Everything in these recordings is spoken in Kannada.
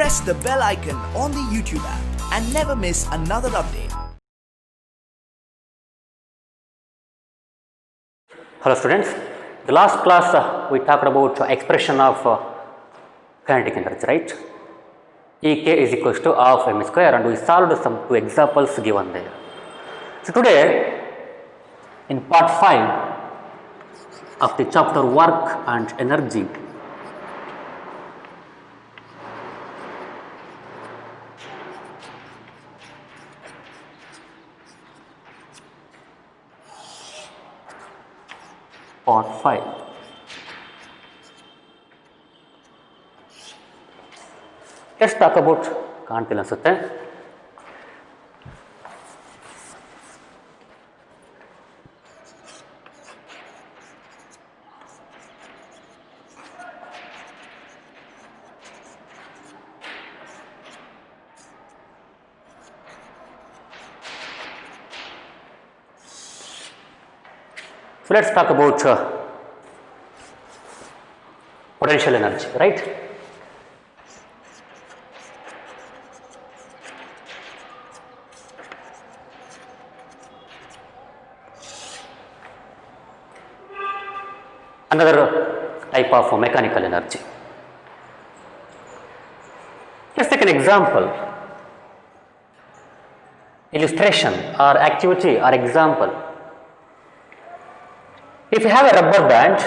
press the bell icon on the YouTube app and never miss another update. Hello students, the last class we talked about expression of kinetic energy, right? Ek is equals to half m square, and we solved some two examples given there. So today in part 5 of the chapter work and energy, part 5. Let's talk about ಕಾಣ್ತಿಲ್ಲ ಅನ್ಸುತ್ತೆ. So let's talk about potential energy, right? Another type of mechanical energy. Let's take an example, illustration or activity or example. If you have a rubber band,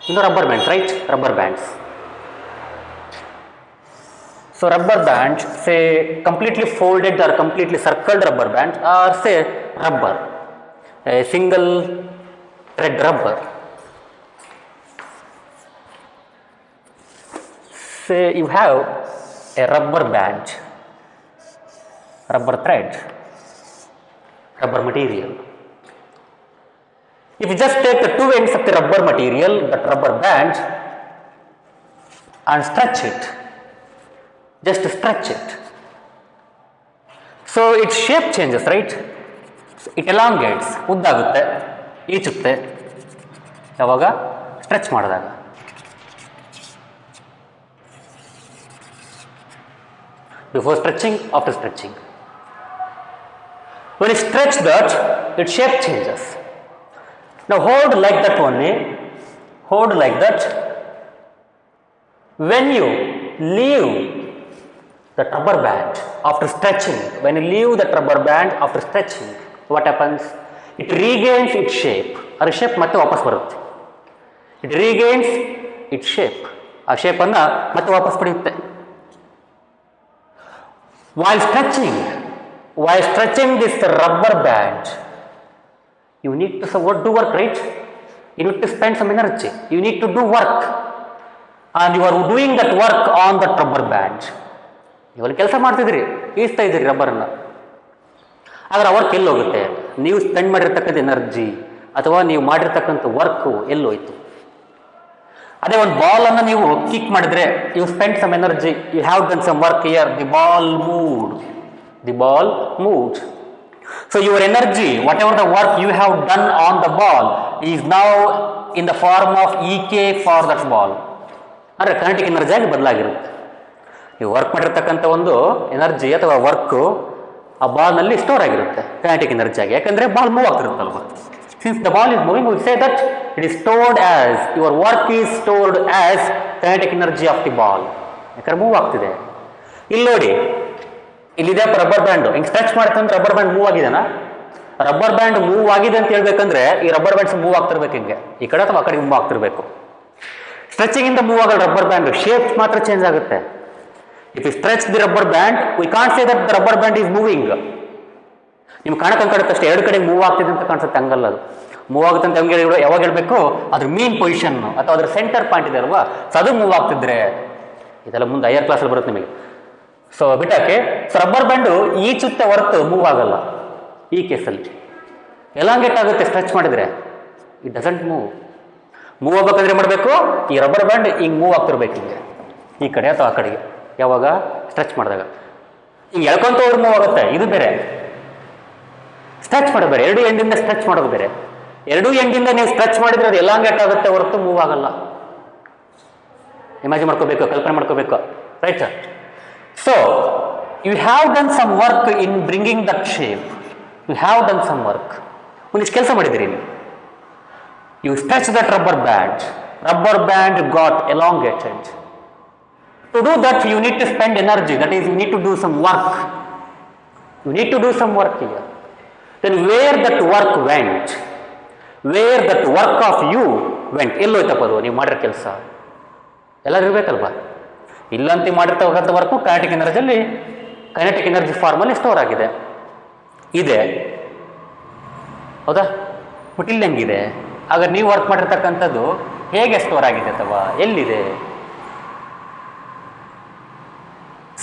you know rubber bands, right? Rubber bands. So rubber band, say completely folded or completely circled rubber band, or say rubber, a single thread rubber. Say you have a rubber band, rubber thread, rubber material. If you just take the two ends of the rubber material, that rubber band, and stretch it, just stretch it, so its shape changes, right? It elongates, ಉದ್ದಾಗುತ್ತೆ, ಈಚುತ್ತೆ ಯಾವಾಗ ಸ್ಟ್ರೆಚ್ ಮಾಡಿದಾಗ. Before stretching, after stretching. When you stretch that, its shape changes. Now hold like that only, hold like that. When you leave the rubber band after stretching, when you leave the rubber band after stretching, what happens? It regains its shape. Our shape ಮತ್ತೆ ವಾಪಸ್ ಬರುತ್ತೆ. It regains its shape. ಆ shape ಅನ್ನು ಮತ್ತೆ ವಾಪಸ್ ಪಡೆಯುತ್ತೆ. While stretching this rubber band, you need to do work, right? You need to spend some energy. You need to do work, and you are doing that work on that rubber band. ನೀವು ಅಲ್ಲಿ ಕೆಲಸ ಮಾಡ್ತಿದ್ರಿ, ಈಸ್ತಾ ಇದ್ದೀರಿ ರಬ್ಬರನ್ನು, ಆದರೆ ಆ ವರ್ಕ್ ಎಲ್ಲಿ ಹೋಗುತ್ತೆ? ನೀವು ಸ್ಪೆಂಡ್ ಮಾಡಿರ್ತಕ್ಕಂಥ ಎನರ್ಜಿ ಅಥವಾ ನೀವು ಮಾಡಿರ್ತಕ್ಕಂಥ ವರ್ಕು ಎಲ್ಲೋಯ್ತು? ಅದೇ ಒಂದು ಬಾಲನ್ನು ನೀವು ಕಿಕ್ ಮಾಡಿದ್ರೆ, you spend some energy, you have done some work here, the ball moved. So your energy, whatever the work you have done on the ball, is now in the form of Ek for that ball. ಅಂದರೆ ಕೈನೆಟಿಕ್ ಎನರ್ಜಿ ಆಗಿ ಬದಲಾಗಿರುತ್ತೆ. ನೀವು ವರ್ಕ್ ಮಾಡಿರ್ತಕ್ಕಂಥ ಒಂದು ಎನರ್ಜಿ ಅಥವಾ ವರ್ಕು ಆ ಬಾಲ್ನಲ್ಲಿ ಸ್ಟೋರ್ ಆಗಿರುತ್ತೆ ಕೈನೆಟಿಕ್ ಎನರ್ಜಿ ಆಗಿ, ಯಾಕಂದರೆ ಬಾಲ್ ಮೂವ್ ಆಗ್ತಿರುತ್ತಲ್ವ. Since the ball is moving, we say that it is stored as, your work is stored as kinetic energy of the ball. ಯಾಕಂದ್ರೆ ಮೂವ್ ಆಗ್ತಿದೆ. ಇಲ್ಲಿ ನೋಡಿ, ಇಲ್ಲಿದೆ ರಬ್ಬರ್ ಬ್ಯಾಂಡ್, ಹಿಂಗೆ ಸ್ಟ್ರೆಚ್ ಮಾಡ್ತಂದ್ರೆ ರಬ್ಬರ್ ಬ್ಯಾಂಡ್ ಮೂವ್ ಆಗಿದೆನಾ? ರಬ್ಬರ್ ಬ್ಯಾಂಡ್ ಮೂವ್ ಆಗಿದೆ ಅಂತ ಹೇಳ್ಬೇಕಂದ್ರೆ ಈ ರಬ್ಬರ್ ಬ್ಯಾಂಡ್ಸ್ ಮೂವ್ ಆಗ್ತಿರ್ಬೇಕು, ಹಿಂಗೆ ಈ ಕಡೆ ಅಥವಾ ಆ ಕಡೆ ಮೂವ್ ಆಗ್ತಿರ್ಬೇಕು. ಸ್ಟ್ರೆಚಿಂಗ್ ಇಂದ ಮೂವ್ ಆಗಲ್ಲ ರಬ್ಬರ್ ಬ್ಯಾಂಡ್, ಶೇಪ್ ಮಾತ್ರ ಚೇಂಜ್ ಆಗುತ್ತೆ. If you stretch the rubber band, we can't say that the rubber band is moving. ನಿಮ್ಗೆ ಕಾಣಕ್ಕೆ ಅಷ್ಟೇ ಎರಡು ಕಡೆ ಮೂವ್ ಆಗ್ತಿದೆ ಅಂತ ಕಾಣಿಸುತ್ತೆ, ಹಂಗಲ್ಲ. ಅದು ಮೂವ್ ಆಗುತ್ತೆ ಅಂತ ಹಂಗೆ ಯಾವಾಗ ಹೇಳಬೇಕು? ಅದ್ರ ಮೀನ್ ಪೊಸಿಷನ್ ಅಥವಾ ಅದ್ರ ಸೆಂಟರ್ ಪಾಯಿಂಟ್ ಇದೆ ಅಲ್ವಾ, ಸೊ ಅದು ಮೂವ್ ಆಗ್ತಿದ್ರೆ, ಇದೆಲ್ಲ ಮುಂದೆ ಹೈಯರ್ ಕ್ಲಾಸಲ್ಲಿ ಬರುತ್ತೆ ನಿಮಗೆ. ಸೊ ಬಿಟ್ಟಾಕೆ, ಸೊ ರಬ್ಬರ್ ಬ್ಯಾಂಡು ಈಚುತ್ತೆ ಹೊರತು ಮೂವ್ ಆಗಲ್ಲ. ಈ ಕೇಸಲ್ಲಿ ಎಲಾಂಗೇಟ್ ಆಗುತ್ತೆ ಸ್ಟ್ರೆಚ್ ಮಾಡಿದರೆ, ಇಟ್ ಡಸಂಟ್ ಮೂವ್ ಆಗ್ಬೇಕಂದ್ರೆ ಮಾಡಬೇಕು, ಈ ರಬ್ಬರ್ ಬ್ಯಾಂಡ್ ಹಿಂಗೆ ಮೂವ್ ಆಗ್ತಿರ್ಬೇಕು, ಹಿಂಗೆ ಈ ಕಡೆ ಅಥವಾ ಆ ಕಡೆಗೆ. ಯಾವಾಗ ಸ್ಟ್ರೆಚ್ ಮಾಡಿದಾಗ ಹಿಂಗೆ ಎಳ್ಕೊಂತ ಹೋದ್ರೆ ಮೂವ್ ಆಗುತ್ತೆ, ಇದು ಬೇರೆ. ಸ್ಟ್ರೆಚ್ ಮಾಡೋದು ಬೇರೆ, ಎರಡು ಎಂಡಿಂದ ಸ್ಟ್ರೆಚ್ ಮಾಡೋದು ಬೇರೆ. ಎರಡೂ ಎಂಡಿಂದ ನೀವು ಸ್ಟ್ರೆಚ್ ಮಾಡಿದ್ರೆ ಅದು ಎಲಾಂಗೇಟ್ ಆಗುತ್ತೆ ಹೊರತು ಮೂವ್ ಆಗಲ್ಲ. ಇಮ್ಯಾಜಿನ್ ಮಾಡ್ಕೋಬೇಕು, ಕಲ್ಪನೆ ಮಾಡ್ಕೋಬೇಕು, right? So you have done some work in bringing that shape. You have done some work. ಒಂದಿಷ್ಟು ಕೆಲಸ ಮಾಡಿದ್ದೀರಿ ನೀವು. You stretch that rubber band got elongated. To do that you need to spend energy, that is you need to do some work. You need to do some work here. Then where that work went, where that work of you went, ಎಲ್ಲೋಯ್ತಪ್ಪ ಅದು ನೀವು ಮಾಡಿರೋ ಕೆಲಸ? ಎಲ್ಲರೂ ಇರಬೇಕಲ್ವಾ? ಇಲ್ಲಂತ ಮಾಡಿರ್ತಕ್ಕಂಥ ವರ್ಕು ಕೈನೆಟಿಕ್ ಎನರ್ಜಿ ಫಾರ್ಮಲ್ಲಿ ಸ್ಟೋರ್ ಆಗಿದೆ ಇದೆ, ಹೌದಾ? ಬಟ್ ಇಲ್ಲಿ ಹೆಂಗಿದೆ? ಆಗ ನೀವು ವರ್ಕ್ ಮಾಡಿರ್ತಕ್ಕಂಥದ್ದು ಹೇಗೆ ಸ್ಟೋರ್ ಆಗಿದೆ ಅಥವಾ ಎಲ್ಲಿದೆ?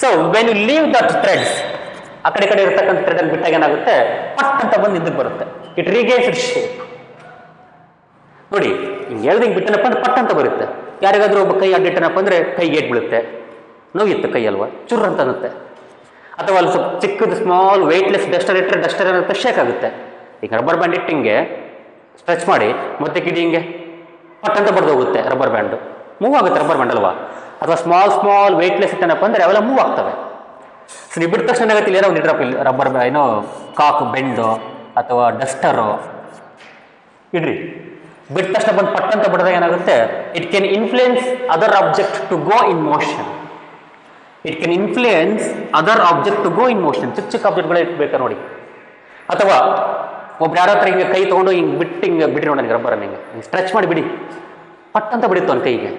So when you leave that threads, ಆ ಕಡೆ ಇರತಕ್ಕಂಥ ಥ್ರೆಡ್ ಅಲ್ಲಿ ಬಿಟ್ಟಾಗ ಏನಾಗುತ್ತೆ, ಪಟ್ ಅಂತ ಬಂದು ಇದಕ್ಕೆ ಬರುತ್ತೆ. It regains it shape. ನೋಡಿ, ಹಿಂಗೆ ಹೇಳ್ದಂಗೆ ಬಿಟ್ಟನಪ್ಪ ಅಂದ್ರೆ ಪಟ್ ಅಂತ ಬರುತ್ತೆ. ಯಾರಿಗಾದ್ರೂ ಒಬ್ಬ ಕೈ ಅಡ್ಡಿಟ್ಟನಪ್ಪ ಅಂದ್ರೆ ಕೈ ಗೇಟ್ ಬೀಳುತ್ತೆ, ನೋವಿತ್ತು ಕೈ ಅಲ್ವಾ, ಚುರ್ ಅಂತ ಅನ್ನುತ್ತೆ. ಅಥವಾ ಅಲ್ಲಿ ಸ್ವಲ್ಪ ಚಿಕ್ಕದು ಸ್ಮಾಲ್ ವೆಯ್ಟ್ಲೆಸ್ ಡಸ್ಟರ್ ಇಟ್ಟರೆ ಡಸ್ಟರ್ ಏನಾಗುತ್ತೆ, ಶೇಕ್ ಆಗುತ್ತೆ. ಈಗ ರಬ್ಬರ್ ಬ್ಯಾಂಡ್ ಇಟ್ಟು ಹಿಂಗೆ ಸ್ಟ್ರೆಚ್ ಮಾಡಿ ಮತ್ತೆ ಕಿಡಿ ಹಿಂಗೆ ಪಟ್ ಅಂತ ಬಡ್ದು ಹೋಗುತ್ತೆ. ರಬ್ಬರ್ ಬ್ಯಾಂಡು ಮೂವ್ ಆಗುತ್ತೆ, ರಬ್ಬರ್ ಬ್ಯಾಂಡ್ ಅಲ್ವಾ? ಅಥವಾ ಸ್ಮಾಲ್ ವೆಯ್ಟ್ಲೆಸ್ ಇಟ್ಟನಪ್ಪ ಅಂದರೆ ಅವೆಲ್ಲ ಮೂವ್ ಆಗ್ತವೆ. ಸೊ ನೀವು ಬಿಟ್ಟ ತಕ್ಷಣ ಏನಾಗುತ್ತೆ, ಇಲ್ಲೇನೋ ಒಂದು ಡ್ರಾಪ್ ಇಲ್ಲಿ ರಬ್ಬರ್ ಏನೋ ಕಾಕ್ ಬೆಂಡು ಅಥವಾ ಡಸ್ಟರು ಇಡ್ರಿ, ಬಿಟ್ಟ ತಕ್ಷಣ ಬಂದು ಪಟ್ ಅಂತ ಬಡಿದಾಗ ಏನಾಗುತ್ತೆ, it can influence other object to go in motion. It can influence other object to go in motion. ಚಿಕ್ಕ ಆಬ್ಜೆಕ್ಟ್ಗಳೇ ಇಟ್ಬೇಕಾ ನೋಡಿ. ಅಥವಾ ಒಬ್ರು ಯಾರ ಹತ್ರ ಹಿಂಗೆ ಕೈ ತೊಗೊಂಡು ಹಿಂಗೆ ಬಿಟ್ಟು ನೋಡಿ ನನಗೆ ರಬ್ಬರನ್ನು ಹಿಂಗೆ ಸ್ಟ್ರೆಚ್ ಮಾಡಿ ಬಿಡಿ, ಪಟ್ ಅಂತ ಬಿಡಿತ್ತು ಅವ್ನ ಕೈಗೆ,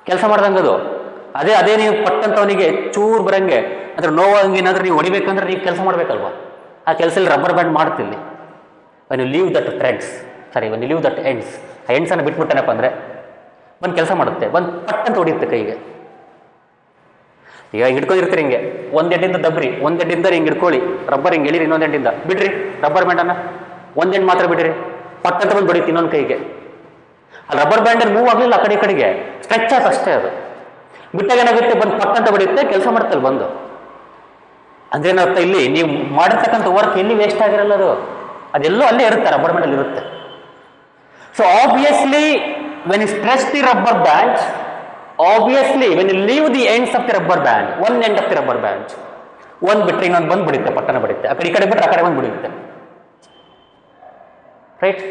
ಕೆಲಸ ಮಾಡ್ದಂಗೆ ಅದು. ಅದೇ ನೀವು ಪಟ್ಟಂತ ಅವನಿಗೆ ಚೂರು ಬರಂಗೆ ಅದ್ರ ನೋವಂಗೆ ಏನಾದರೂ ನೀವು ಹೊಡಿಬೇಕಂದ್ರೆ ನೀವು ಕೆಲಸ ಮಾಡಬೇಕಲ್ವ? ಆ ಕೆಲಸದಲ್ಲಿ ರಬ್ಬರ್ ಬ್ಯಾಂಡ್ ಮಾಡ್ತಿಲ್ಲಿ. When you leave that threads, when you leave that ends, ಆ ಎಂಡ್ಸನ್ನು ಬಿಟ್ಬಿಟ್ಟೇನಪ್ಪ ಅಂದರೆ ಒಂದು ಕೆಲಸ ಮಾಡುತ್ತೆ, ಒಂದು ಪಟ್ ಅಂತ ಹೊಡಿಯುತ್ತೆ ಕೈಗೆ. ಈಗ ಹಿಂಗೆ ಹಿಡ್ಕೊಂಡಿರ್ತೀರಿ ಹಿಂಗೆ, ಒಂದೆಡ್ಡಿಂದ ದಬ್ರಿ, ಒಂದೆಡ್ಡಿಂದ ಹಿಂಗೆ ಹಿಡ್ಕೊಳ್ಳಿ, ರಬ್ಬರ್ ಹಿಂಗೆ ಎಳಿರಿ, ಇನ್ನೊಂದೆಡ್ಡಿಂದ ಬಿಡ್ರಿ ರಬ್ಬರ್ ಬ್ಯಾಂಡನ್ನು, ಒಂದೆಂಡ್ ಮಾತ್ರ ಬಿಡ್ರಿ, ಪಟ್ ಅಂತ ಬಂದು ಹೊಡಿತು ಇನ್ನೊಂದು ಕೈಗೆ. ಆ ರಬ್ಬರ್ ಬ್ಯಾಂಡಲ್ಲಿ ಮೂವ್ ಆಗಲಿಲ್ಲ ಆ ಕಡೆಗೆ, ಸ್ಟ್ರೆಚ್ ಆಯ್ತು ಅಷ್ಟೇ. ಅದು ಬಿಟ್ಟಾಗ ಏನಾಗುತ್ತೆ, ಬಂದು ಪಟ್ ಅಂತ ಬಡಿಯುತ್ತೆ, ಕೆಲಸ ಮಾಡ್ತಲ್ಲ ಬಂದು. ಅದೇನರ್ಥ, ಇಲ್ಲಿ ನೀವು ಮಾಡಿರ್ತಕ್ಕಂಥ ವರ್ಕ್ ಎಲ್ಲಿ ವೇಸ್ಟ್ ಆಗಿರಲ್ಲ, ಅದೆಲ್ಲೋ ಅಲ್ಲೇ ಇರುತ್ತೆ, ರಬ್ಬರ್ ಬ್ಯಾಂಡಲ್ಲಿ ಇರುತ್ತೆ. So obviously when you stretch the rubber band, obviously when you leave the ends of the rubber band, one end of the rubber band, ಒಂದು ಬಿಟ್ಟರೆ ಇನ್ನೊಂದು ಬಂದು ಬಿಡುತ್ತೆ, ಪಟ್ಟಣ ಬಿಡುತ್ತೆ. ಆ ಕಡೆ ಬಿಟ್ಟರೆ ಆ ಕಡೆ ಬಂದು ಬಿಡುತ್ತೆ, ರೈಟ್?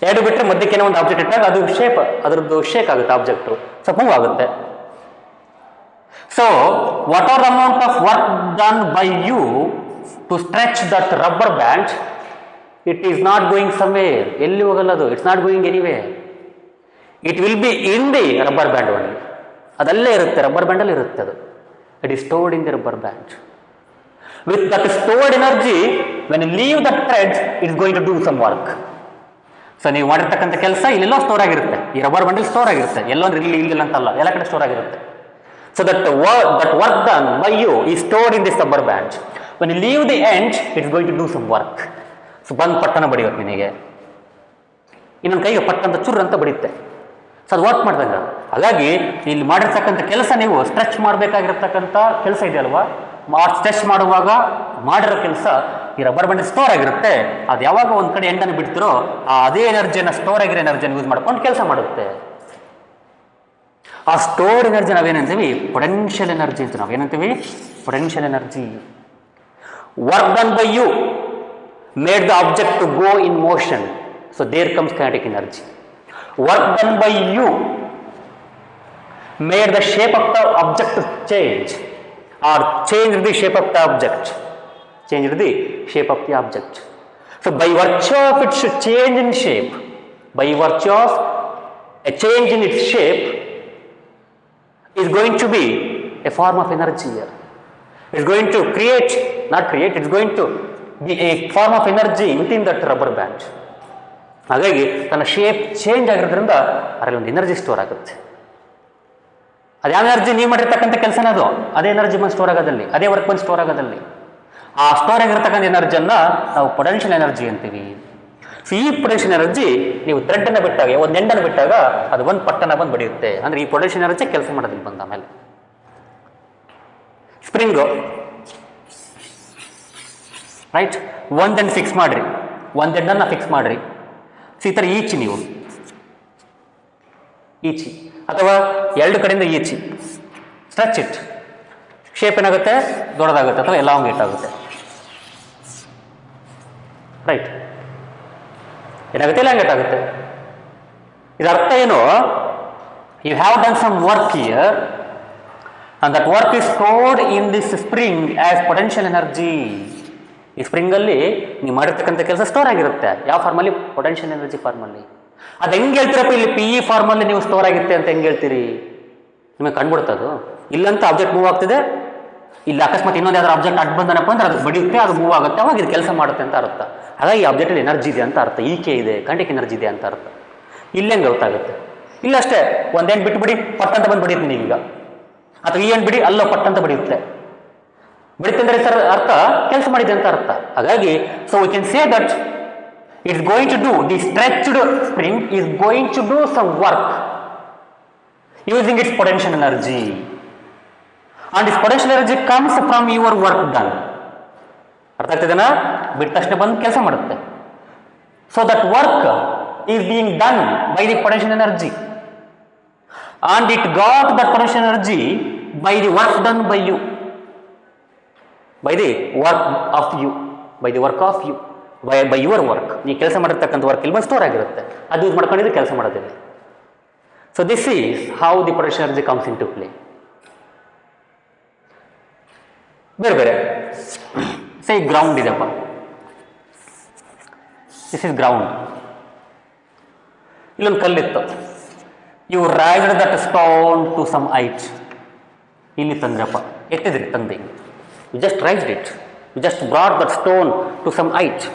ಎರಡು ಬಿಟ್ಟರೆ ಮಧ್ಯಕ್ಕೆ ಒಂದು ಆಬ್ಜೆಕ್ಟ್ ಇಟ್ಟಾಗ ಅದು ಅದರದ್ದು ಶೇಕ್ ಆಗುತ್ತೆ, ಆಬ್ಜೆಕ್ಟು ಸ್ವಲ್ಪ ಮೂವ್ ಆಗುತ್ತೆ. So what are the amount of work done by you to stretch that rubber band? It is not going somewhere, ಎಲ್ಲಿ ಹೋಗಲ್ಲ ಅದು, it's not going anyway. It will be in the rubber band only, ಅದಲ್ಲೇ ಇರುತ್ತೆ, ರಬ್ಬರ್ ಬ್ಯಾಂಡಲ್ಲಿ ಇರುತ್ತೆ ಅದು. It is stored in the rubber band. With that stored energy when you leave that threads, it's going to do some work. So ನೀವು ಮಾಡಿರ್ತಕ್ಕಂಥ ಕೆಲಸ ಇಲ್ಲೆಲ್ಲೋ ಸ್ಟೋರ್ ಆಗಿರುತ್ತೆ, ಈ ರಬ್ಬರ್ ಬ್ಯಾಂಡಲ್ಲಿ ಸ್ಟೋರ್ ಆಗಿರುತ್ತೆ, ಎಲ್ಲೊಂದು ಇಲ್ಲ ಅಂತಲ್ಲ, ಎಲ್ಲ ಕಡೆ ಸ್ಟೋರ್ ಆಗಿರುತ್ತೆ. So that work done by you is stored in this rubber band. When you leave the end, it's going to do some work. So ಬಂದು ಪಟ್ಟಣ ಬಡಿಯೋದು ನಿನಗೆ, ಇನ್ನೊಂದು ಕೈಗೆ ಪಟ್ಟಂತ ಚುರ್ ಅಂತ ಬಡಿಯುತ್ತೆ. ಸೊ ಅದು ವರ್ಕ್ ಮಾಡ್ದಂಗೆ. ಹಾಗಾಗಿ ಇಲ್ಲಿ ಮಾಡಿರ್ತಕ್ಕಂಥ ಕೆಲಸ, ನೀವು ಸ್ಟ್ರೆಚ್ ಮಾಡಬೇಕಾಗಿರ್ತಕ್ಕಂಥ ಕೆಲಸ ಇದೆಯಲ್ವಾ, ಸ್ಟ್ರೆಚ್ ಮಾಡುವಾಗ ಮಾಡಿರೋ ಕೆಲಸ ಈ ರಬ್ಬರ್ ಬ್ಯಾಂಡ್ ಸ್ಟೋರ್ ಆಗಿರುತ್ತೆ. ಅದು ಯಾವಾಗ ಒಂದು ಕಡೆ ಎಂಡನ್ನು ಬಿಡ್ತಿರೋ ಅದೇ ಎನರ್ಜಿಯನ್ನು, ಸ್ಟೋರ್ ಆಗಿರೋ ಎನರ್ಜಿಯನ್ನು ಯೂಸ್ ಮಾಡ್ಕೊಂಡು ಕೆಲಸ ಮಾಡುತ್ತೆ. ಆ ಸ್ಟೋರ್ಡ್ ಎನರ್ಜಿ ನಾವೇನಂತೀವಿ, ಪೊಟೆನ್ಷಿಯಲ್ ಎನರ್ಜಿ ಅಂತ. ನಾವೇನಂತೀವಿ, potential energy. Work done by you made the object to go in motion, so there comes kinetic energy. Work done by you made the shape of the object to change, or changed the shape of the object. Changed the shape of the object. So by virtue of its change in shape, by virtue of a change in its shape, is going to be a form of energy here. It's going to it's going to be a form of energy within that rubber band. ಹಾಗಾಗಿ ತನ್ನ ಶೇಪ್ ಚೇಂಜ್ ಆಗಿರೋದ್ರಿಂದ ಅದರಲ್ಲಿ ಒಂದು ಎನರ್ಜಿ ಸ್ಟೋರ್ ಆಗುತ್ತೆ. ಅದು ಯಾವ ಎನರ್ಜಿ ನೀವು ಮಾಡಿರ್ತಕ್ಕಂಥ ಕೆಲಸನ, ಅದೇ ಎನರ್ಜಿ ಬಂದು ಸ್ಟೋರ್ ಆಗೋದಲ್ಲಿ, ಅದೇ ವರ್ಕ್ ಬಂದು ಸ್ಟೋರ್ ಆಗೋದಲ್ಲಿ. ಆ ಸ್ಟೋರ್ ಆಗಿರ್ತಕ್ಕಂಥ ಎನರ್ಜಿಯನ್ನು ನಾವು ಪೊಟೆನ್ಷಿಯಲ್ ಎನರ್ಜಿ ಅಂತೀವಿ. ಸೊ ಈ ಪೊಟೆನ್ಷಿಯಲ್ ಎನರ್ಜಿ ನೀವು ಥ್ರೆಡ್ಡನ್ನು ಬಿಟ್ಟಾಗ, ಒಂದು ಎಂಡನ್ನು ಬಿಟ್ಟಾಗ ಅದು ಒಂದು ಪಟ್ಟಣ ಬಂದು ಬಡಿಯುತ್ತೆ. ಅಂದರೆ ಈ ಪೊಟೆನ್ಷಿಯಲ್ ಎನರ್ಜಿ ಕೆಲಸ ಮಾಡೋದಿಲ್ಲ ಬಂದ ಆಮೇಲೆ. Spring, right? ಒಂದೆಂಡ್ ಫಿಕ್ಸ್ ಮಾಡಿರಿ, ಒಂದೆಂಡನ್ನು ಫಿಕ್ಸ್ ಮಾಡಿರಿ. ಈ ಥರ ಈಚಿ, ನೀವು ಈಚಿ ಅಥವಾ ಎರಡು ಕಡೆಯಿಂದ ಈಚಿ, ಸ್ಟ್ರೆಚ್ ಇಟ್. ಶೇಪ್ ಏನಾಗುತ್ತೆ, ದೊಡ್ಡದಾಗುತ್ತೆ ಅಥವಾ ಎಲಾಂಗೇಟ್ ಆಗುತ್ತೆ. ರೈಟ್, ಏನಾಗುತ್ತೆ, ಎಲಾಂಗೇಟ್ ಆಗುತ್ತೆ. ಇದರ ಅರ್ಥ ಏನು, you have done some work here and that work is stored in this spring as potential energy. ಈ ಸ್ಪ್ರಿಂಗಲ್ಲಿ ನೀವು ಮಾಡಿರ್ತಕ್ಕಂಥ ಕೆಲಸ ಸ್ಟೋರ್ ಆಗಿರುತ್ತೆ. ಯಾವ ಫಾರ್ಮಲ್ಲಿ, ಪೊಟೆನ್ಷಿಯಲ್ ಎನರ್ಜಿ ಫಾರ್ಮಲ್ಲಿ. ಅದು ಹೆಂಗೆ ಹೇಳ್ತೀರಪ್ಪ, ಇಲ್ಲಿ ಪಿ ಇ ಫಾರ್ಮಲ್ಲಿ ನೀವು ಸ್ಟೋರ್ ಆಗಿರುತ್ತೆ ಅಂತ ಹೆಂಗೆ ಹೇಳ್ತೀರಿ, ನಿಮಗೆ ಕಂಡುಬಿಡ್ತದು. ಇಲ್ಲಂತ ಆಬ್ಜೆಕ್ಟ್ ಮೂವ್ ಆಗ್ತಿದೆ, ಇಲ್ಲಿ ಅಕಸ್ಮಾತ್ ಇನ್ನೊಂದು ಯಾವ್ದಾರು ಆಬ್ಜೆಕ್ಟ್ ಅಡ್ಡ ಬಂದನಪ್ಪ ಅಂದ್ರೆ ಅದು ಬಡಿಯುತ್ತೆ, ಅದು ಮೂವ್ ಆಗುತ್ತೆ, ಅವಾಗ ಇದು ಕೆಲಸ ಮಾಡುತ್ತೆ ಅಂತ ಅರ್ಥ. ಹಾಗಾಗಿ ಈ ಆಬ್ಜೆಕ್ಟಲ್ಲಿ ಎನರ್ಜಿ ಇದೆ ಅಂತ ಅರ್ಥ, ಈಕೆ ಇದೆ, ಕೈನೆಟಿಕ್ ಎನರ್ಜಿ ಇದೆ ಅಂತ ಅರ್ಥ. ಇಲ್ಲೆಂಗೆ ಗೊತ್ತಾಗುತ್ತೆ, ಇಲ್ಲಷ್ಟೇ ಒಂದೇನು ಬಿಟ್ಬಿಡಿ ಪಟ್ ಅಂತ ಬಂದು ಬಡಿಯುತ್ತೆ ನೀವೀಗ, ಅಥವಾ ಈ ಏನು ಬಿಡಿ ಅಲ್ಲೋ ಪಟ್ ಅಂತ ಬಡಿಯುತ್ತೆ. ಬಡಿತಂದ್ರೆ ಸರ್ ಅರ್ಥ ಕೆಲಸ ಮಾಡಿದೆ ಅಂತ ಅರ್ಥ. ಹಾಗಾಗಿ so we can say that it's going to do, the stretched spring is going to do some work using its potential energy, and this potential energy comes from your work done. ಅರ್ಥ ಆಗ್ತಿದೆನಾ, ಬಿಟ್ಟ ತಕ್ಷಣ ಬಂದು ಕೆಲಸ ಮಾಡುತ್ತೆ. So that work is being done by the potential energy, and it got that potential energy by the work done by you, by the work of you, by the work of you, by your work. ನೀವು ಕೆಲಸ ಮಾಡಿರ್ತಕ್ಕಂಥ ವರ್ಕ್ ಇಲ್ಲಿ ಬಂದು ಸ್ಟೋರ್ ಆಗಿರುತ್ತೆ, ಅದು ಯೂಸ್ ಮಾಡ್ಕೊಂಡಿದ್ದು ಕೆಲಸ ಮಾಡೋದಿಲ್ಲ. So this is how the potential energy comes into play. ಬೇರೆ ಬೇರೆ ಸೇ ಗ್ರೌಂಡ್ ಇದೆಪ್ಪ, ದಿಸ್ ಇಸ್ ಗ್ರೌಂಡ್. ಇಲ್ಲೊಂದು ಕಲ್ಲಿತ್ತು, you raised that stone to some height. ಇಲ್ಲಿ ತಂದ್ರಪ್ಪ, ಎತ್ತಿದ್ರಿ ತಂದೆ, you just raised it, you just brought that stone to some height.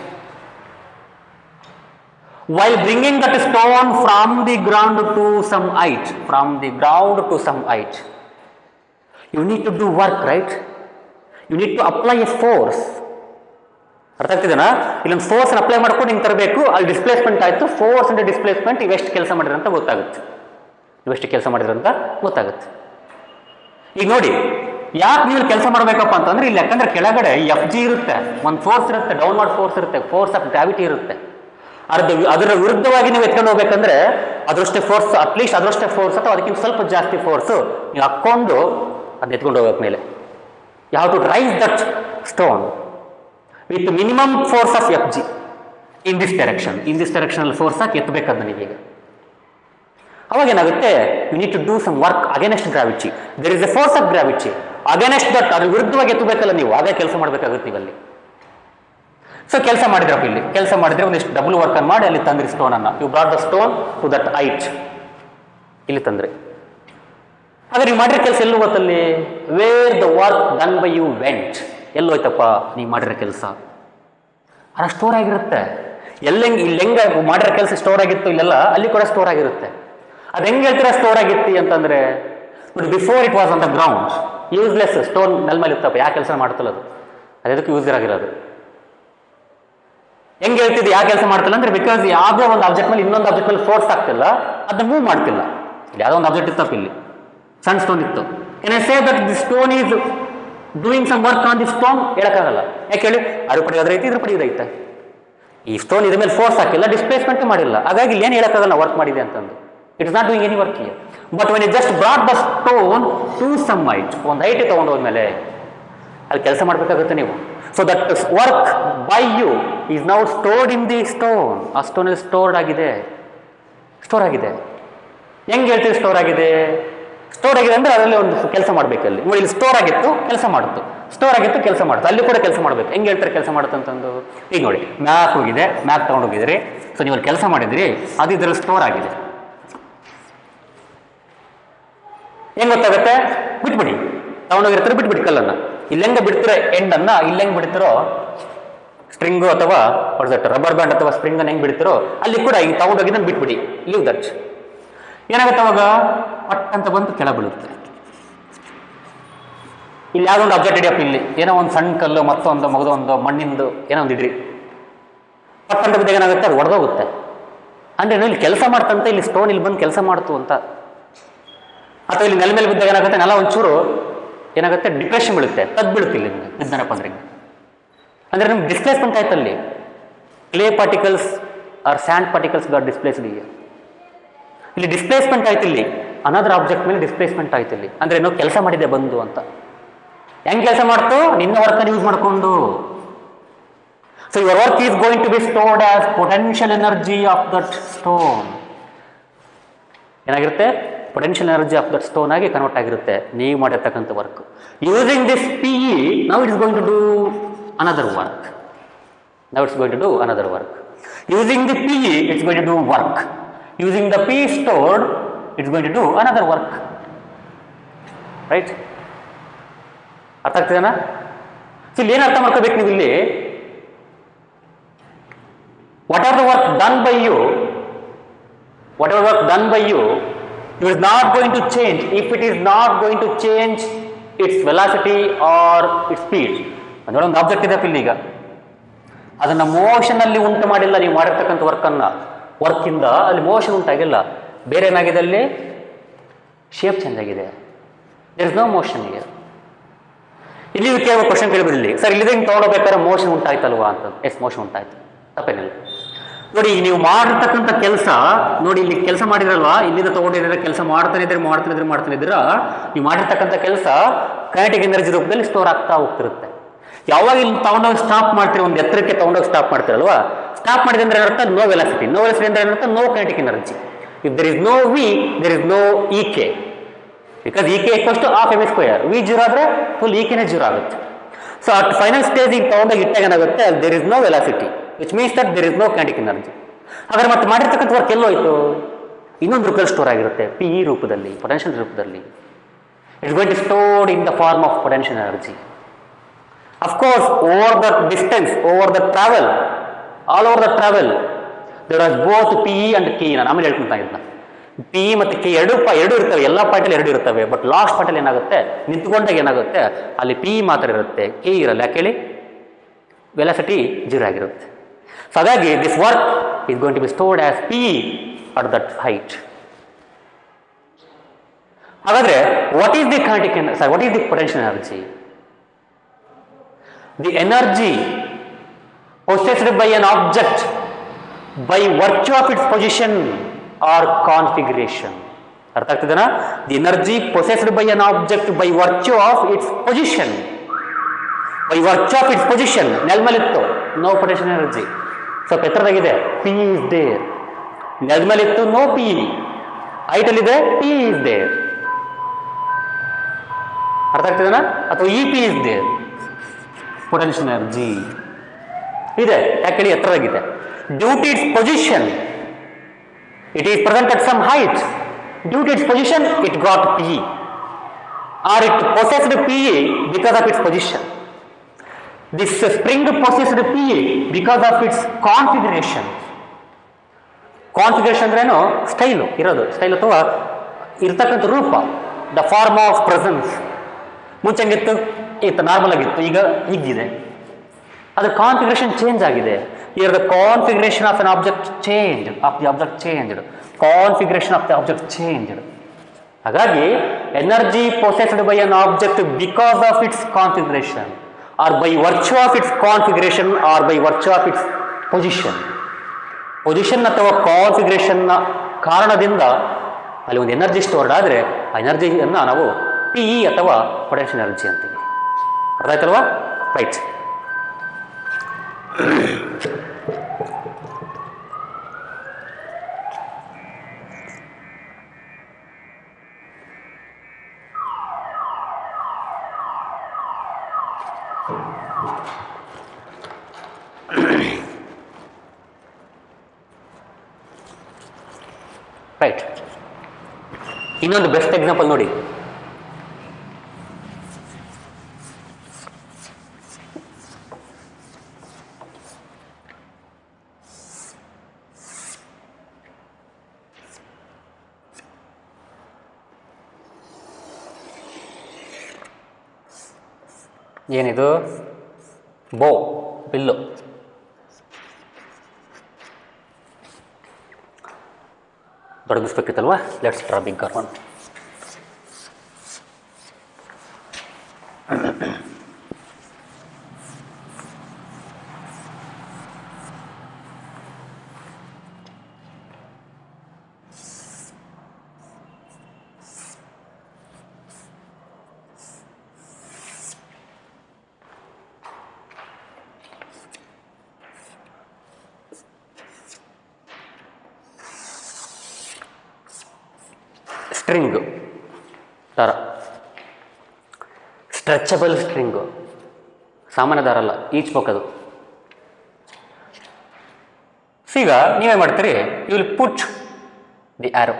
While bringing that stone from the ground to some height, from the ground to some height, you need to do work, right? You need to apply a force. ಅರ್ಥ ಆಗ್ತಿದೆನಾ? ಇಲ್ಲೊಂದು ಫೋರ್ಸ್ ಅಪ್ಲೈ ಮಾಡ್ಕೊಂಡು ಹಿಂಗೆ ತರಬೇಕು, ಅಲ್ಲಿ ಡಿಸ್ಪ್ಲೇಸ್ಮೆಂಟ್ ಆಯಿತು, ಫೋರ್ಸ್ ಅಂಡ್ ಡಿಸ್ಪ್ಲೇಸ್ಮೆಂಟ್ ಇವೆಷ್ಟು ಕೆಲಸ ಮಾಡಿದ್ರೆ ಅಂತ ಗೊತ್ತಾಗುತ್ತೆ, ಇವೆಷ್ಟು ಕೆಲಸ ಮಾಡಿದ್ರೆ ಅಂತ ಗೊತ್ತಾಗುತ್ತೆ. ಈಗ ನೋಡಿ, ಯಾಕೆ ನೀವು ಕೆಲಸ ಮಾಡಬೇಕಪ್ಪ ಅಂತಂದ್ರೆ ಇಲ್ಲಿ ಯಾಕಂದ್ರೆ ಕೆಳಗಡೆ ಎಫ್ ಜಿ ಇರುತ್ತೆ, ಒಂದು ಫೋರ್ಸ್ ಇರುತ್ತೆ, ಡೌನ್ವರ್ಡ್ ಫೋರ್ಸ್ ಇರುತ್ತೆ, ಫೋರ್ಸ್ ಆಫ್ ಗ್ರಾವಿಟಿ ಇರುತ್ತೆ. ಅದರ ವಿರುದ್ಧವಾಗಿ ನೀವು ಎತ್ಕೊಂಡು ಹೋಗ್ಬೇಕಂದ್ರೆ ಅದರಷ್ಟೇ ಫೋರ್ಸ್, ಅಟ್ಲೀಸ್ಟ್ ಅದರಷ್ಟೇ ಫೋರ್ಸ್ ಅಥವಾ ಅದಕ್ಕಿಂತ ಸ್ವಲ್ಪ ಜಾಸ್ತಿ ಫೋರ್ಸು ನೀವು ಹಾಕ್ಕೊಂಡು ಅದು ಎತ್ಕೊಂಡು ಹೋಗೋಕೆ ಮೇಲೆ. You have to rice that stone with minimum force of F G in this direction. In this ಡೈರೆಕ್ಷನಲ್ಲಿ ಫೋರ್ಸ್ ಹಾಕಿ ಎತ್ತಬೇಕಾದ ನನಗೀಗ. ಅವಾಗ ಏನಾಗುತ್ತೆ, you need to do some work against gravity. There is a force of gravity, against that, ಅದ್ರ ವಿರುದ್ಧವಾಗಿ ಎತ್ತಬೇಕಲ್ಲ ನೀವು, ಹಾಗೆ ಕೆಲಸ ಮಾಡಬೇಕಾಗುತ್ತೆ ನೀವಲ್ಲಿ. ಸೊ ಕೆಲಸ ಮಾಡಿದ್ರಪ್ಪ, ಇಲ್ಲಿ ಕೆಲಸ ಮಾಡಿದ್ರೆ ಒಂದಿಷ್ಟು ಡಬಲ್ ವರ್ಕ್ ಅನ್ನು ಮಾಡಿ ಅಲ್ಲಿ ತಂದ್ರಿ ಸ್ಟೋನ್ ಅನ್ನ. You brought the stone to that height, ಇಲ್ಲಿ ತಂದ್ರಿ. ಹಾಗಾದ್ರೆ ನೀವು ಮಾಡಿರೋ ಕೆಲಸ ಎಲ್ಲೂ ಗೊತ್ತಲ್ಲಿ, where the work done by you went, ಎಲ್ಲೋಯ್ತಪ್ಪ ನೀವು ಮಾಡಿರೋ ಕೆಲಸ? ಅದು ಸ್ಟೋರ್ ಆಗಿರುತ್ತೆ. ಇಲ್ಲಿ ಹೆಂಗೆ ಮಾಡಿರೋ ಕೆಲಸ ಸ್ಟೋರ್ ಆಗಿತ್ತು ಇಲ್ಲೆಲ್ಲ, ಅಲ್ಲಿ ಕೂಡ ಸ್ಟೋರ್ ಆಗಿರುತ್ತೆ. ಅದು ಹೆಂಗೆ ಹೇಳ್ತೀರಾ ಸ್ಟೋರ್ ಆಗಿತ್ತು ಅಂತಂದ್ರೆ, before it was on the ground, useless stone ನೆಲ ಮೇಲೆ ಇತ್ತಪ್ಪ, ಯಾವ ಕೆಲಸ ಮಾಡ್ತಲ್ಲ ಅದು, ಅದಕ್ಕೆ ಯೂಸ್ ಆಗಿರೋದು. ಹೆಂಗೆ ಹೇಳ್ತಿದ್ದು ಯಾವ ಕೆಲಸ ಮಾಡ್ತಿಲ್ಲ ಅಂದ್ರೆ, ಬಿಕಾಸ್ ಯಾವುದೇ ಒಂದು ಆಬ್ಜೆಕ್ಟ್ ಮೇಲೆ ಇನ್ನೊಂದು ಆಬ್ಜೆಕ್ಟ್ ಮೇಲೆ ಫೋರ್ಸ್ ಆಗ್ತಿಲ್ಲ, ಅದನ್ನ ಮೂವ್ ಮಾಡ್ತಿಲ್ಲ. ಇಲ್ಲಿ ಯಾವುದೋ ಒಂದು ಆಬ್ಜೆಕ್ಟ್ ಇತ್ತಪ್ಪ, ಇಲ್ಲಿ ಸಣ್ಣ ಸ್ಟೋನ್ ಇತ್ತು. Can I say that the stone is doing some work on the stone? ಹೇಳಕ್ಕಾಗಲ್ಲ. ಯಾಕೆ ಹೇಳಿ, ಅದು ಪಡೆಯೋದ್ರೈತೆ, ಇದ್ರ ಪಡೆಯೋದೈತೆ. ಈ ಸ್ಟೋನ್ ಇದ್ರ ಮೇಲೆ ಫೋರ್ಸ್ ಹಾಕಿಲ್ಲ, ಡಿಸ್ಪ್ಲೇಸ್ಮೆಂಟ್ ಮಾಡಿಲ್ಲ, ಹಾಗಾಗಿ ಇಲ್ಲಿ ಏನು ಹೇಳಕ್ಕಾಗಲ್ಲ ವರ್ಕ್ ಮಾಡಿದೆ ಅಂತಂದು. It is not doing any work here. But when you just brought the stone to some height, ಒಂದು ಹೈಟ್ ತೊಗೊಂಡು ಹೋದ್ಮೇಲೆ ಅಲ್ಲಿ ಕೆಲಸ ಮಾಡಬೇಕಾಗುತ್ತೆ ನೀವು. So that work by you is now stored in the stone. ಆ ಸ್ಟೋನಲ್ಲಿ ಸ್ಟೋರ್ಡ್ ಆಗಿದೆ, ಸ್ಟೋರ್ ಆಗಿದೆ. ಹೆಂಗೆ ಹೇಳ್ತೀವಿ ಸ್ಟೋರ್ ಆಗಿದೆ? ಸ್ಟೋರ್ ಆಗಿದೆ ಅಂದರೆ ಅದರಲ್ಲಿ ಒಂದು ಕೆಲಸ ಮಾಡಬೇಕಲ್ಲಿ. ನೋಡಿ, ಇಲ್ಲಿ ಸ್ಟೋರ್ ಆಗಿತ್ತು, ಕೆಲಸ ಮಾಡುತ್ತು, ಸ್ಟೋರ್ ಆಗಿತ್ತು, ಕೆಲಸ ಮಾಡುತ್ತೆ, ಅಲ್ಲಿ ಕೂಡ ಕೆಲಸ ಮಾಡಬೇಕು. ಹೆಂಗೆ ಹೇಳ್ತಾರೆ ಕೆಲಸ ಮಾಡುತ್ತೆ ಅಂತಂದು? ಈಗ ನೋಡಿ, ಮ್ಯಾಪ್ ಹೋಗಿದೆ, ಮ್ಯಾಪ್ ತೊಗೊಂಡು ಹೋಗಿದ್ರಿ, ಸೊ ನೀವು ಅಲ್ಲಿ ಕೆಲಸ ಮಾಡಿದ್ರಿ, ಅದು ಇದರಲ್ಲಿ ಸ್ಟೋರ್ ಆಗಿದೆ. ಹೆಂಗೆ ಗೊತ್ತಾಗುತ್ತೆ? ಬಿಟ್ಬಿಡಿ, ತಗೊಂಡೋಗಿರ್ತಾರೆ, ಬಿಟ್ಬಿಡಿ ಕಲ್ಲನ್ನು. ಇಲ್ಲೆಂಗೆ ಬಿಡ್ತಿರೋ ಎಂಡನ್ನು, ಇಲ್ಲೆಂಗೆ ಬಿಡ್ತಿರೋ ಸ್ಟ್ರಿಂಗು ಅಥವಾ ರಬ್ಬರ್ ಬ್ಯಾಂಡ್ ಅಥವಾ ಸ್ಪ್ರಿಂಗನ್ನು ಹೆಂಗೆ ಬಿಡ್ತಿರೋ ಅಲ್ಲಿ ಕೂಡ ಹಿಂಗೆ ತಗೊಂಡೋಗಿದ್ದನ್ನು ಬಿಟ್ಬಿಡಿ, ಲೀವ್ ದಟ್. ಏನಾಗುತ್ತೆ ಅವಾಗ? ಪಟ್ ಅಂತ ಬಂದು ಕೆಳ ಬೀಳುತ್ತೆ. ಇಲ್ಲಿ ಯಾವುದೋ ಒಂದು ಅಬ್ಜೆಕ್ಟ್ ಹಿಡಿಯಪ್ಪ, ಇಲ್ಲಿ ಏನೋ ಒಂದು ಸಣ್ಣ ಕಲ್ಲು, ಮತ್ತೊಂದು ಮಗದೊಂದು ಮಣ್ಣಿಂದು ಏನೋ ಒಂದು ಇಡ್ರಿ, ಪಟ್ ಅಂತ ಬಿದ್ದಾಗ ಏನಾಗುತ್ತೆ? ಅದು ಒಡೆದೋಗುತ್ತೆ. ಅಂದರೆ ಇಲ್ಲಿ ಕೆಲಸ ಮಾಡ್ತಂತ, ಇಲ್ಲಿ ಸ್ಟೋನ್ ಇಲ್ಲಿ ಬಂದು ಕೆಲಸ ಮಾಡ್ತು ಅಂತ. ಅಥವಾ ಇಲ್ಲಿ ನೆಲ ಮೇಲೆ ಬಿದ್ದಾಗ ಏನಾಗುತ್ತೆ? ನೆಲ ಒಂಚೂರು ಏನಾಗುತ್ತೆ? ಡಿಪ್ರೆಷನ್ ಬೀಳುತ್ತೆ, ತದ್ ಬೀಳುತ್ತೆ ಇಲ್ಲಿ ಬಿದ್ದನಪ್ಪ ಅಂದ್ರೆ. ಅಂದರೆ ನಿಮ್ಗೆ ಡಿಸ್ಪ್ಲೇಸ್ಮೆಂಟ್ ಆಯ್ತು ಅಲ್ಲಿ. Clay particles or sand particles got displaced here. ಇಲ್ಲಿ ಡಿಸ್ಪ್ಲೇಸ್ಮೆಂಟ್ ಆಯ್ತು, ಇಲ್ಲಿ ಅನದರ್ ಆಬ್ಜೆಕ್ಟ್ ಮೇಲೆ ಡಿಸ್ಪ್ಲೇಸ್ಮೆಂಟ್ ಆಯ್ತು ಇಲ್ಲಿ. ಅಂದರೆ ಏನೋ ಕೆಲಸ ಮಾಡಿದೆ ಬಂದು ಅಂತ. ಹೆಂಗ್ ಕೆಲಸ ಮಾಡ್ತು? ನಿನ್ನ ವರ್ಕನ್ನು ಯೂಸ್ ಮಾಡಿಕೊಂಡು. So your work is going to be stored as potential energy of that stone. ಏನಾಗಿರುತ್ತೆ? Potential energy of that stone ಆಗಿ ಕನ್ವರ್ಟ್ ಆಗಿರುತ್ತೆ ನೀವು ಮಾಡಿರ್ತಕ್ಕಂಥ work. Using this PE, now it is going to do another work. Now it's going to do another work. Using the PE, it's going to do work. Using the PE stored, it's going to do another work. Right? ಅರ್ಥ ಆಗ್ತದೇನಾ? ಸೊ ಇಲ್ಲಿ ಏನು ಅರ್ಥ ಮಾಡ್ಕೋಬೇಕು ನೀವು ಇಲ್ಲಿ? whatever the work done by you, it is not going to change if it is not going to change its velocity or its speed. ಅಂದ್ರೆ ಒಂದು ಆಬ್ಜೆಕ್ಟ್ ಇದೆ ಇಲ್ಲಿ, ಈಗ ಅದನ್ನ ಮೋಷನ್ ಅಲ್ಲಿ ಉಂಟು ಮಾಡಿಲ್ಲ. ನೀವು ಮಾಡಿರ್ತಕ್ಕಂಥ ವರ್ಕಿಂದ ಅಲ್ಲಿ ಮೋಷನ್ ಉಂಟಾಗಿಲ್ಲ. ಬೇರೆ ಏನಾಗಿದೆ? ಅಲ್ಲಿ ಶೇಪ್ ಚೇಂಜ್ ಆಗಿದೆ. There is no motion. ಇಲ್ಲಿ ಕೇಳುವ ಕ್ವಶನ್ ಕೇಳಿಬಿಡಲಿ, ಸರ್ ಇಲ್ಲಿದೆ ಹಿಂಗೆ ತೊಗೊಂಡೋಗ್ಬೇಕಾದ್ರೆ ಮೋಷನ್ ಉಂಟಾಯ್ತಲ್ವಾ ಅಂತ. ಎಸ್, ಮೋಷನ್ ಉಂಟಾಯ್ತು, ತಪ್ಪೇನಿಲ್ಲ. ನೋಡಿ, ನೀವು ಮಾಡಿರ್ತಕ್ಕಂಥ ಕೆಲಸ ನೋಡಿ, ಇಲ್ಲಿ ಕೆಲಸ ಮಾಡಿದ್ರಲ್ವಾ, ಇಲ್ಲಿಂದ ತೊಗೊಂಡಿದ್ರೆ ಕೆಲಸ ಮಾಡ್ತಾನೆ ಇದ್ದೀರಾ. ನೀವು ಮಾಡಿರ್ತಕ್ಕಂಥ ಕೆಲಸ ಕೈನೆಟಿಕ್ ಎನರ್ಜಿ ರೂಪದಲ್ಲಿ ಸ್ಟೋರ್ ಆಗ್ತಾ ಹೋಗ್ತಿರುತ್ತೆ. ಯಾವಾಗ ಇಲ್ಲಿ ತಗೊಂಡೋಗಿ ಸ್ಟಾಪ್ ಮಾಡ್ತೀರಿ, ಒಂದು ಎತ್ತರಕ್ಕೆ ತಗೊಂಡೋಗಿ ಸ್ಟಾಪ್ ಮಾಡ್ತೀರಲ್ವಾ, ಸ್ಟಾಪ್ ಮಾಡಿದ್ರೆ ಅಂದ್ರೆ ಏನರ್ಥ? No velocity. ನೋ ವೆಲಾಸಿಟಿ ಅಂದ್ರೆ ಏನರ್ಥ? No kinetic energy. If there is no V, there is no EK. Because EK = ½ mv². V 0 ಆದರೆ ಫುಲ್ EKನೇ 0 ಆಗುತ್ತೆ. ಸೊ ಅಟ್ ಫೈನಲ್ ಸ್ಟೇಜ್ ಈಗ ತಗೊಂಡೋಗಿ ಇಟ್ಟಾಗ ಏನಾಗುತ್ತೆ? There is no velocity, which means that there is no kinetic energy. ಹಾಗಾದ್ರೆ ಮತ್ತೆ ಮಾಡಿರ್ತಕ್ಕಂಥ ವರ್ಕ್ ಎಲ್ಲೋಯ್ತು? ಇನ್ನೊಂದು ರೂಪದಲ್ಲಿ ಸ್ಟೋರ್ ಆಗಿರುತ್ತೆ, PE ರೂಪದಲ್ಲಿ, ಪೊಟೆನ್ಷಿಯಲ್ ರೂಪದಲ್ಲಿ. It's going to stored in the form of potential energy. Of course, over the distance, over the travel, all over the travel, there is both PE and K. ನಾನು ಆಮೇಲೆ ಹೇಳ್ಕೊಂತ ಇದ್ನ PE ಮತ್ತು K ಎರಡು ಇರ್ತವೆ, ಎಲ್ಲ ಪಾಯಿಂಟಲ್ಲಿ ಎರಡು ಇರ್ತವೆ. ಬಟ್ ಲಾಸ್ಟ್ ಪಾಯಿಂಟಲ್ಲಿ ಏನಾಗುತ್ತೆ? ನಿಂತ್ಕೊಂಡಾಗ ಏನಾಗುತ್ತೆ? ಅಲ್ಲಿ PE ಮಾತ್ರ ಇರುತ್ತೆ, K ಇರಲ್ಲ. ಯಾಕೆ ಹೇಳಿ? ವೆಲಾಸಿಟಿ 0 ಆಗಿರುತ್ತೆ. ಸೊ ಹಾಗಾಗಿ this work is going to be stored as PE at that height. ಹಾಗಾದ್ರೆ what is the kinetic energy? What is the potential energy? The energy possessed by an object by virtue of its position or configuration. ಅರ್ಥ ಆಗ್ತಿದೆನಾ? The energy possessed by an object by virtue of its position. By virtue of its position. ನೆಲಮೇಲಿತ್ತು, no potential energy. ಸ್ವಲ್ಪ ಎತ್ತರದಾಗಿದೆ, PE is there. ನೆಲಮೇಲಿತ್ತು, no PE. Height ಅಲ್ಲಿದೆ, PE is there. ಅರ್ಥ ಆಗ್ತಿದೆನಾ? ಅಥವಾ EP is there. Potential energy ಇದೆ, ಯಾಕೆ ಎತ್ತರವಾಗಿದೆ. Due to its position, it is present at some height. Due to its position it got PE, or it possessed PE because of its position. This spring possessed PE because of its configuration. Configuration ಅಂದ್ರೇನು? ಸ್ಟೈಲು ಇರೋದು, ಸ್ಟೈಲ್ ಅಥವಾ ಇರ್ತಕ್ಕಂಥ ರೂಪ, ದ ಫಾರ್ಮ್ ಆಫ್ ಪ್ರೆಸೆನ್ಸ್. ಮುಂಚೆ ಹಂಗಿತ್ತು, ಇತ್ತು ನಾರ್ಮಲ್ ಆಗಿತ್ತು, ಈಗ ಹೀಗಿದೆ. ಅದು ಕಾನ್ಫಿಗರೇಷನ್ ಚೇಂಜ್ ಆಗಿದೆ. Here the configuration of an object change, of the object changed, configuration of the object changed. ಹಾಗಾಗಿ energy possessed by an object because of its configuration or by virtue of its configuration or by virtue of its position. Position ಅಥವಾ ಕಾನ್ಫಿಗರೇಷನ್ನ ಕಾರಣದಿಂದ ಅಲ್ಲಿ ಒಂದು ಎನರ್ಜಿ ಸ್ಟೋರ್ಡ್ ಆದರೆ ಆ ಎನರ್ಜಿಯನ್ನು ನಾವು PE ಅಥವಾ ಪೊಟೆನ್ಷಿಯಲ್ ಎನರ್ಜಿ ಅಂತೀವಿ. ಅರ್ಥ ಆಯ್ತಲ್ವಾ? ರೈಟ್. ರೈಟ್. ಇನ್ನೊಂದು ಬೆಸ್ಟ್ ಎಕ್ಸಾಂಪಲ್ ನೋಡಿ. ಏನಿದು? ಬೋ, ಬಿಲ್ಲು. ದೊಡಗಿಸ್ಬೇಕಿತ್ತಲ್ವಾ? Let's draw bigger one. String ದಾರ, ಸ್ಟ್ರೆಚಬಲ್ ಸ್ಟ್ರಿಂಗು, ಸಾಮಾನ್ಯ ದಾರ ಅಲ್ಲ, ಈಚ್ಬೇಕದು. ಈಗ ನೀವೇನು ಮಾಡ್ತೀರಿ, you will put the arrow,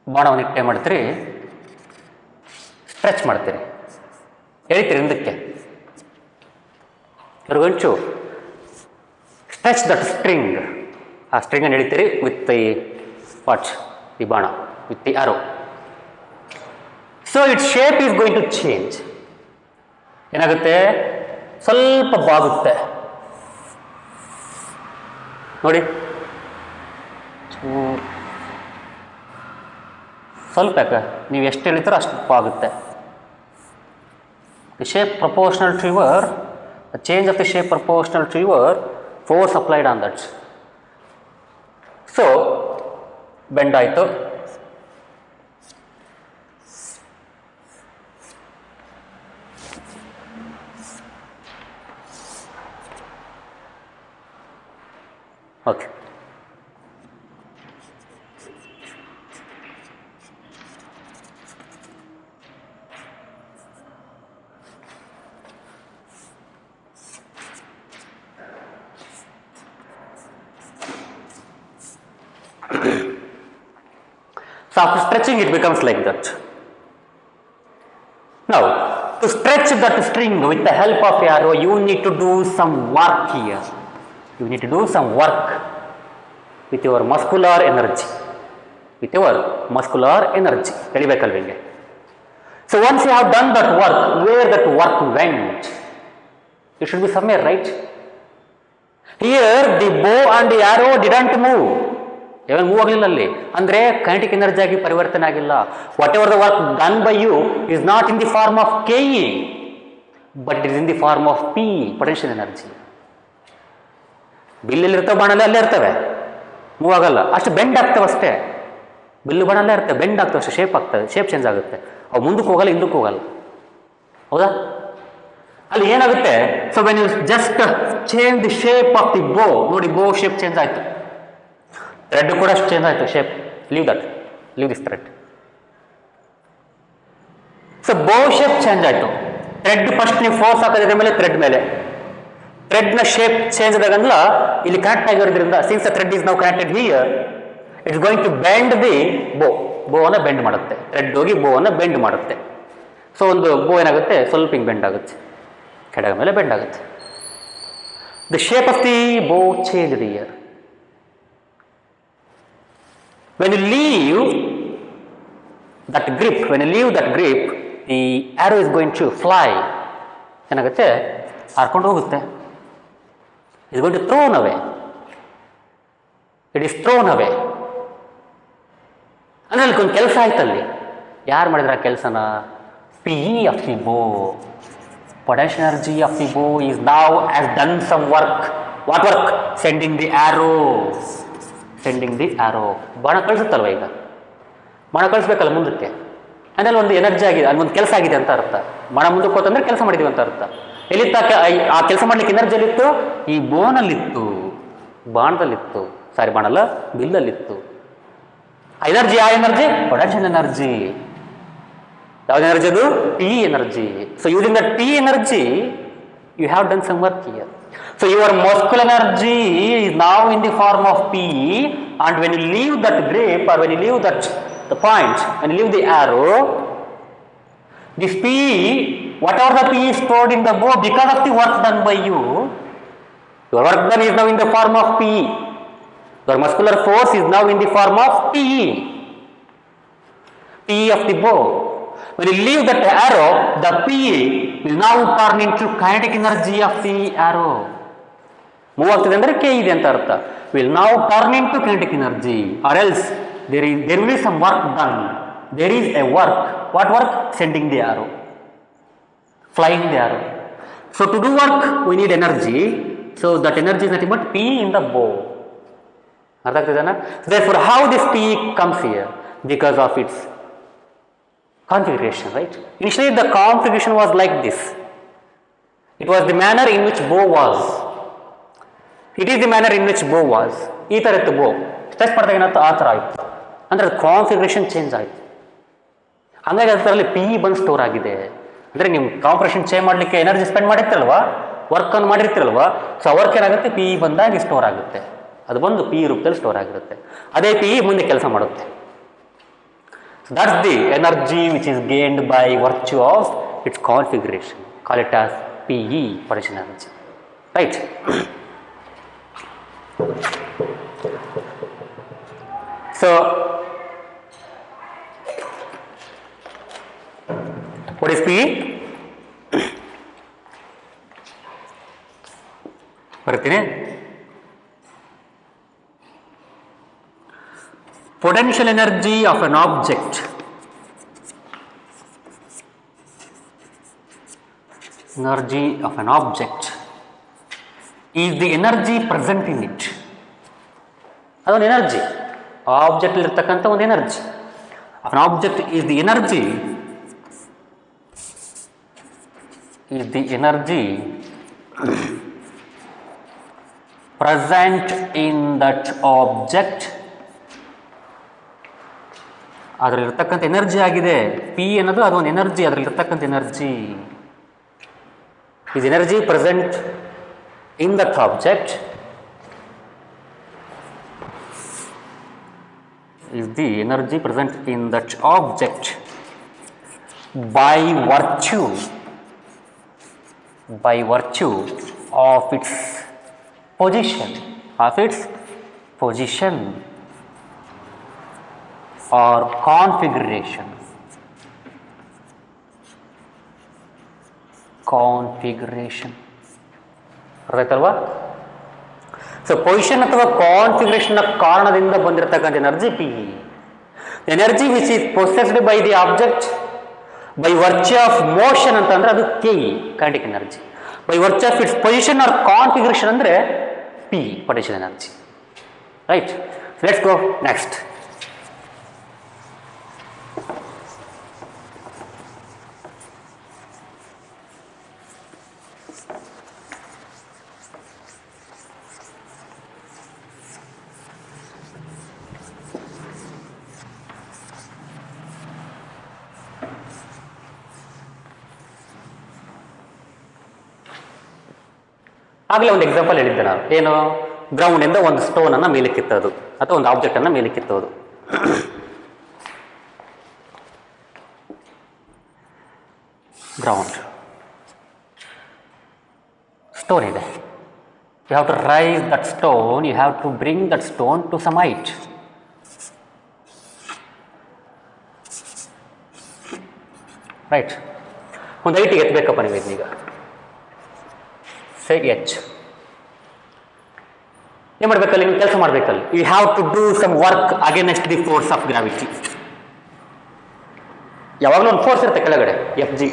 ಬಾಣವನ್ನು ಇಟ್ಟೆ ಮಾಡ್ತೀರಿ, ಸ್ಟ್ರೆಚ್ ಮಾಡ್ತೀರಿ, ಎಳಿತೀರಿ ಹಿಂದಕ್ಕೆ. You going to stretch that string, ಆ ಸ್ಟ್ರಿಂಗನ್ನು ಎಳಿತೀರಿ ವಿತ್ ದಿ ವಾಟ್, ದಿ ಬಾಣ, with the arrow. So its shape is going to change. ಏನಾಗುತ್ತೆ, ಸ್ವಲ್ಪ ಬಾಗುತ್ತೆ ನೋಡಿ, ಸ್ವಲ್ಪ ಯಾಕೆ ನೀವು ಎಷ್ಟು ಎಳಿತಾರೋ ಅಷ್ಟು ಬಾಗುತ್ತೆ. The shape proportional to your, the change of the shape proportional to your force applied on that. So bend ಆಯಿತು, okay. So after stretching it becomes like that. Now to stretch that string with the help of arrow, you need to do some work here. You need to do some work with your muscular energy. With your muscular energy. ಎಳಿಬೇಕಲ್ವ. So once you have done that work, where that work went? It should be somewhere, right? Here the bow and the arrow didn't move. ಏನು ಮೂವ್ ಆಗಲಿಲ್ಲ ಅಲ್ಲಿ, ಅಂದರೆ ಕೈನೆಟಿಕ್ ಎನರ್ಜಿ ಆಗಿ ಪರಿವರ್ತನೆ ಆಗಿಲ್ಲ. Whatever the work done by you is not in the form of KE, but it is in the form of P, potential energy. ಬಿಲ್ಲಲ್ಲಿ ಇರ್ತವೆ, ಬಾಣಲ್ಲಿ ಅಲ್ಲೇ ಇರ್ತವೆ, ಮೂವ್ ಆಗಲ್ಲ, ಅಷ್ಟು ಬೆಂಡ್ ಆಗ್ತವೆ ಅಷ್ಟೇ. ಬಿಲ್ಲು ಬಾಣ ಅಲ್ಲೇ ಇರ್ತವೆ, ಬೆಂಡ್ ಆಗ್ತವೆ ಅಷ್ಟೇ, ಶೇಪ್ ಆಗ್ತವೆ, ಶೇಪ್ ಚೇಂಜ್ ಆಗುತ್ತೆ. ಅವು ಮುಂದಕ್ಕೆ ಹೋಗಲ್ಲ, ಹಿಂದಕ್ಕೆ ಹೋಗಲ್ಲ, ಹೌದಾ? ಅಲ್ಲಿ ಏನಾಗುತ್ತೆ, so when you just change the shape of the bow, ನೋಡಿ ಬೋ ಶೇಪ್ ಚೇಂಜ್ ಆಯಿತು, ಥ್ರೆಡ್ ಕೂಡ ಚೇಂಜ್ ಆಯಿತು shape. Leave that, leave this thread. So bow shape change ಆಯಿತು. ಥ್ರೆಡ್ ಫಸ್ಟ್ ನೀವು ಫೋರ್ಸ್ ಹಾಕೋದ್ರ ಮೇಲೆ ಥ್ರೆಡ್ ಮೇಲೆ, ಥ್ರೆಡ್ನ ಶೇಪ್ ಚೇಂಜ್ ಆದಾಗಂದ್ಲ ಇಲ್ಲಿ ಕನೆಕ್ಟ್ ಆಗಿರೋದ್ರಿಂದ, since the thread is now connected here, it's going to bend the bow, ಬೋವನ್ನು ಬೆಂಡ್ ಮಾಡುತ್ತೆ. ಥ್ರೆಡ್ ಹೋಗಿ ಬೋವನ್ನು ಬೆಂಡ್ ಮಾಡುತ್ತೆ. ಸೊ ಒಂದು ಬೋ ಏನಾಗುತ್ತೆ, ಸ್ವಲ್ಪ ಹಿಂಗೆ ಬೆಂಡ್ ಆಗುತ್ತೆ, ಕೆಳಗ ಮೇಲೆ ಬೆಂಡ್ ಆಗುತ್ತೆ. ದ ಶೇಪ್ ಆಫ್ ದಿ ಬೋ change the year. When you leave that grip, the arrow is going to fly. ಏನಾಗುತ್ತೆ, ಹಾರ್ಕೊಂಡು ಹೋಗುತ್ತೆ. It's going to thrown away. It is thrown away. ಅಂದರೆ ಅಲ್ಲಿ ಒಂದು ಕೆಲಸ ಆಯ್ತಲ್ಲಿ. ಯಾರು ಮಾಡಿದ್ರೆ ಆ ಕೆಲಸನ? ಪಿ ಆಫ್ ದಿ ಬೋ, potential energy of the bow is now has done some work. What work? Sending the arrow. ಬಾಣ ಕಳಿಸುತ್ತಲ್ವ, ಈಗ ಬಾಣ ಕಳಿಸ್ಬೇಕಲ್ಲ ಮುಂದಕ್ಕೆ, ಅಂದರೆ ಒಂದು ಎನರ್ಜಿ ಆಗಿದೆ, ಅಲ್ಲಿ ಒಂದು ಕೆಲಸ ಆಗಿದೆ ಅಂತ ಅರ್ಥ. ಬಾಣ ಮುಂದಕ್ಕೆ ಹೋತಂದ್ರೆ ಕೆಲಸ ಮಾಡಿದೀವಿ ಅಂತ ಅರ್ಥ. ಎಲ್ಲಿತ್ತ ಆ ಕೆಲಸ ಮಾಡ್ಲಿಕ್ಕೆ ಎನರ್ಜಿ ಎಲ್ಲಿತ್ತು? ಈ ಬೋನಲ್ಲಿತ್ತು, ಬಾಣದಲ್ಲಿತ್ತು, ಸಾರಿ ಬಾಣಲ್ಲ, ಬಿಲ್ಲಲ್ಲಿತ್ತು. ಆ ಎನರ್ಜಿ, ಆ ಎನರ್ಜಿ ಪೊಟೆನ್ಷಿಯಲ್ ಎನರ್ಜಿ. ಯಾವ್ದು ಎನರ್ಜಿ ಅದು? P energy. So using that P energy you have done some work here. So your muscular energy is now in the form of P, and when you leave that grip, or when you leave that the point, when you leave the arrow, this P, whatever the P is stored in the bow because of the work done by you, your work done is now in the form of P. Your muscular force is now in the form of P of the bow. When you leave that arrow, the P will now turn into kinetic energy of the arrow. Move ಆಗ್ತದೆ ಅಂದರೆ ಕೆ ಇದೆ ಅಂತ ಅರ್ಥ. ವಿಲ್ ನಾವು turn into kinetic energy, or else there will be some work done. There is a work. What work? Sending the arrow, flying the arrow. So to do work we need energy. So that energy is nothing but P in the bow. ಅರ್ಥ ಆಗ್ತಿದೆನಾ? Therefore how this P comes here? Because of its configuration, right? Initially the configuration was like this. It was the manner in which bow was. It is the manner in which bow was. ಈ ಥರ ಇತ್ತು ಬೋ. ಸ್ಟ್ರೆಚ್ ಮಾಡಿದಾಗ ಏನಾಯ್ತು? ಆ ಥರ ಆಯಿತು. ಅಂದರೆ ಅದು ಕಾನ್ಫಿಗರೇಷನ್ ಚೇಂಜ್ ಆಯಿತು. ಹಾಗಾಗಿ ಅದರಲ್ಲಿ ಪಿ ಇ ಬಂದು ಸ್ಟೋರ್ ಆಗಿದೆ. ಅಂದರೆ ನೀವು ಕಾನ್ಫಿಗರೇಷನ್ ಚೇಂಜ್ ಮಾಡಲಿಕ್ಕೆ ಎನರ್ಜಿ ಸ್ಪೆಂಡ್ ಮಾಡಿರ್ತೀರಲ್ವ, ವರ್ಕನ್ನು ಮಾಡಿರ್ತೀರಲ್ವ, ಸೊ ಆ ವರ್ಕ್ ಏನಾಗುತ್ತೆ, ಪಿ ಇ ಬಂದಾಗಿ ಸ್ಟೋರ್ ಆಗುತ್ತೆ. ಅದು ಬಂದು ಪಿ ಇ ರೂಪದಲ್ಲಿ ಸ್ಟೋರ್ ಆಗಿರುತ್ತೆ. ಅದೇ ಪಿ ಇ ಮುಂದೆ ಕೆಲಸ ಮಾಡುತ್ತೆ. So that's the energy which is gained by virtue of its configuration. Call it as PE, potential energy. Right? So, what is PE? ಬರ್ತೀನಿ. Potential energy of an object is the energy present in it. ಅದೊಂದು ಎನರ್ಜಿ, ಆಬ್ಜೆಕ್ಟ್ ಇರ್ತಕ್ಕಂಥ ಒಂದು energy. an object is the energy present in that object. ಅದರಲ್ಲಿರ್ತಕ್ಕಂಥ ಎನರ್ಜಿ ಆಗಿದೆ ಪಿ ಅನ್ನೋದು, ಅದೊಂದು ಎನರ್ಜಿ, ಅದರಲ್ಲಿರ್ತಕ್ಕಂಥ energy is energy present in that object, is the energy present in that object by virtue of its position or configuration. ಅರ್ಥಾಯ್ತಲ್ವಾ? ಸೊ ಪೊಸಿಷನ್ ಅಥವಾ ಕಾನ್ಫಿಗರೇಷನ್ ಕಾರಣದಿಂದ ಬಂದಿರತಕ್ಕಂಥ energy P E. Energy which is possessed by the object by virtue of motion ಅಂತಂದ್ರೆ ಅದು K E, kinetic energy. By virtue of its position or configuration ಅಂದರೆ P E, potential energy. Right, let's go next. ಆಗಲೇ ಒಂದು ಎಕ್ಸಾಂಪಲ್ ಹೇಳಿದ್ದೆ ನಾನು, ಏನು, ಗ್ರೌಂಡಿಂದ ಒಂದು ಸ್ಟೋನನ್ನು ಮೇಲಕ್ಕಿತ್ತೋದು ಅಥವಾ ಒಂದು ಆಬ್ಜೆಕ್ಟನ್ನು ಮೇಲಕ್ಕಿತ್ತೋದು. ಗ್ರೌಂಡ್ ಸ್ಟೋನ್ ಇದೆ, you have to rice that stone, you have to bring that stone to some height. Right, ಒಂದು ಹೈಟಿಗೆ ಎತ್ತಬೇಕಪ್ಪ ನೀವು ಇದನ್ನೀಗ, ಎಚ್ ಏನು ಮಾಡಬೇಕಲ್ಲಿ, ನೀವು ಕೆಲಸ ಮಾಡಬೇಕಲ್ಲಿ. You have to do some work against the force of gravity. ಯಾವಾಗಲೂ ಒಂದು ಫೋರ್ಸ್ ಇರುತ್ತೆ ಕೆಳಗಡೆ, ಎಫ್ ಜಿ,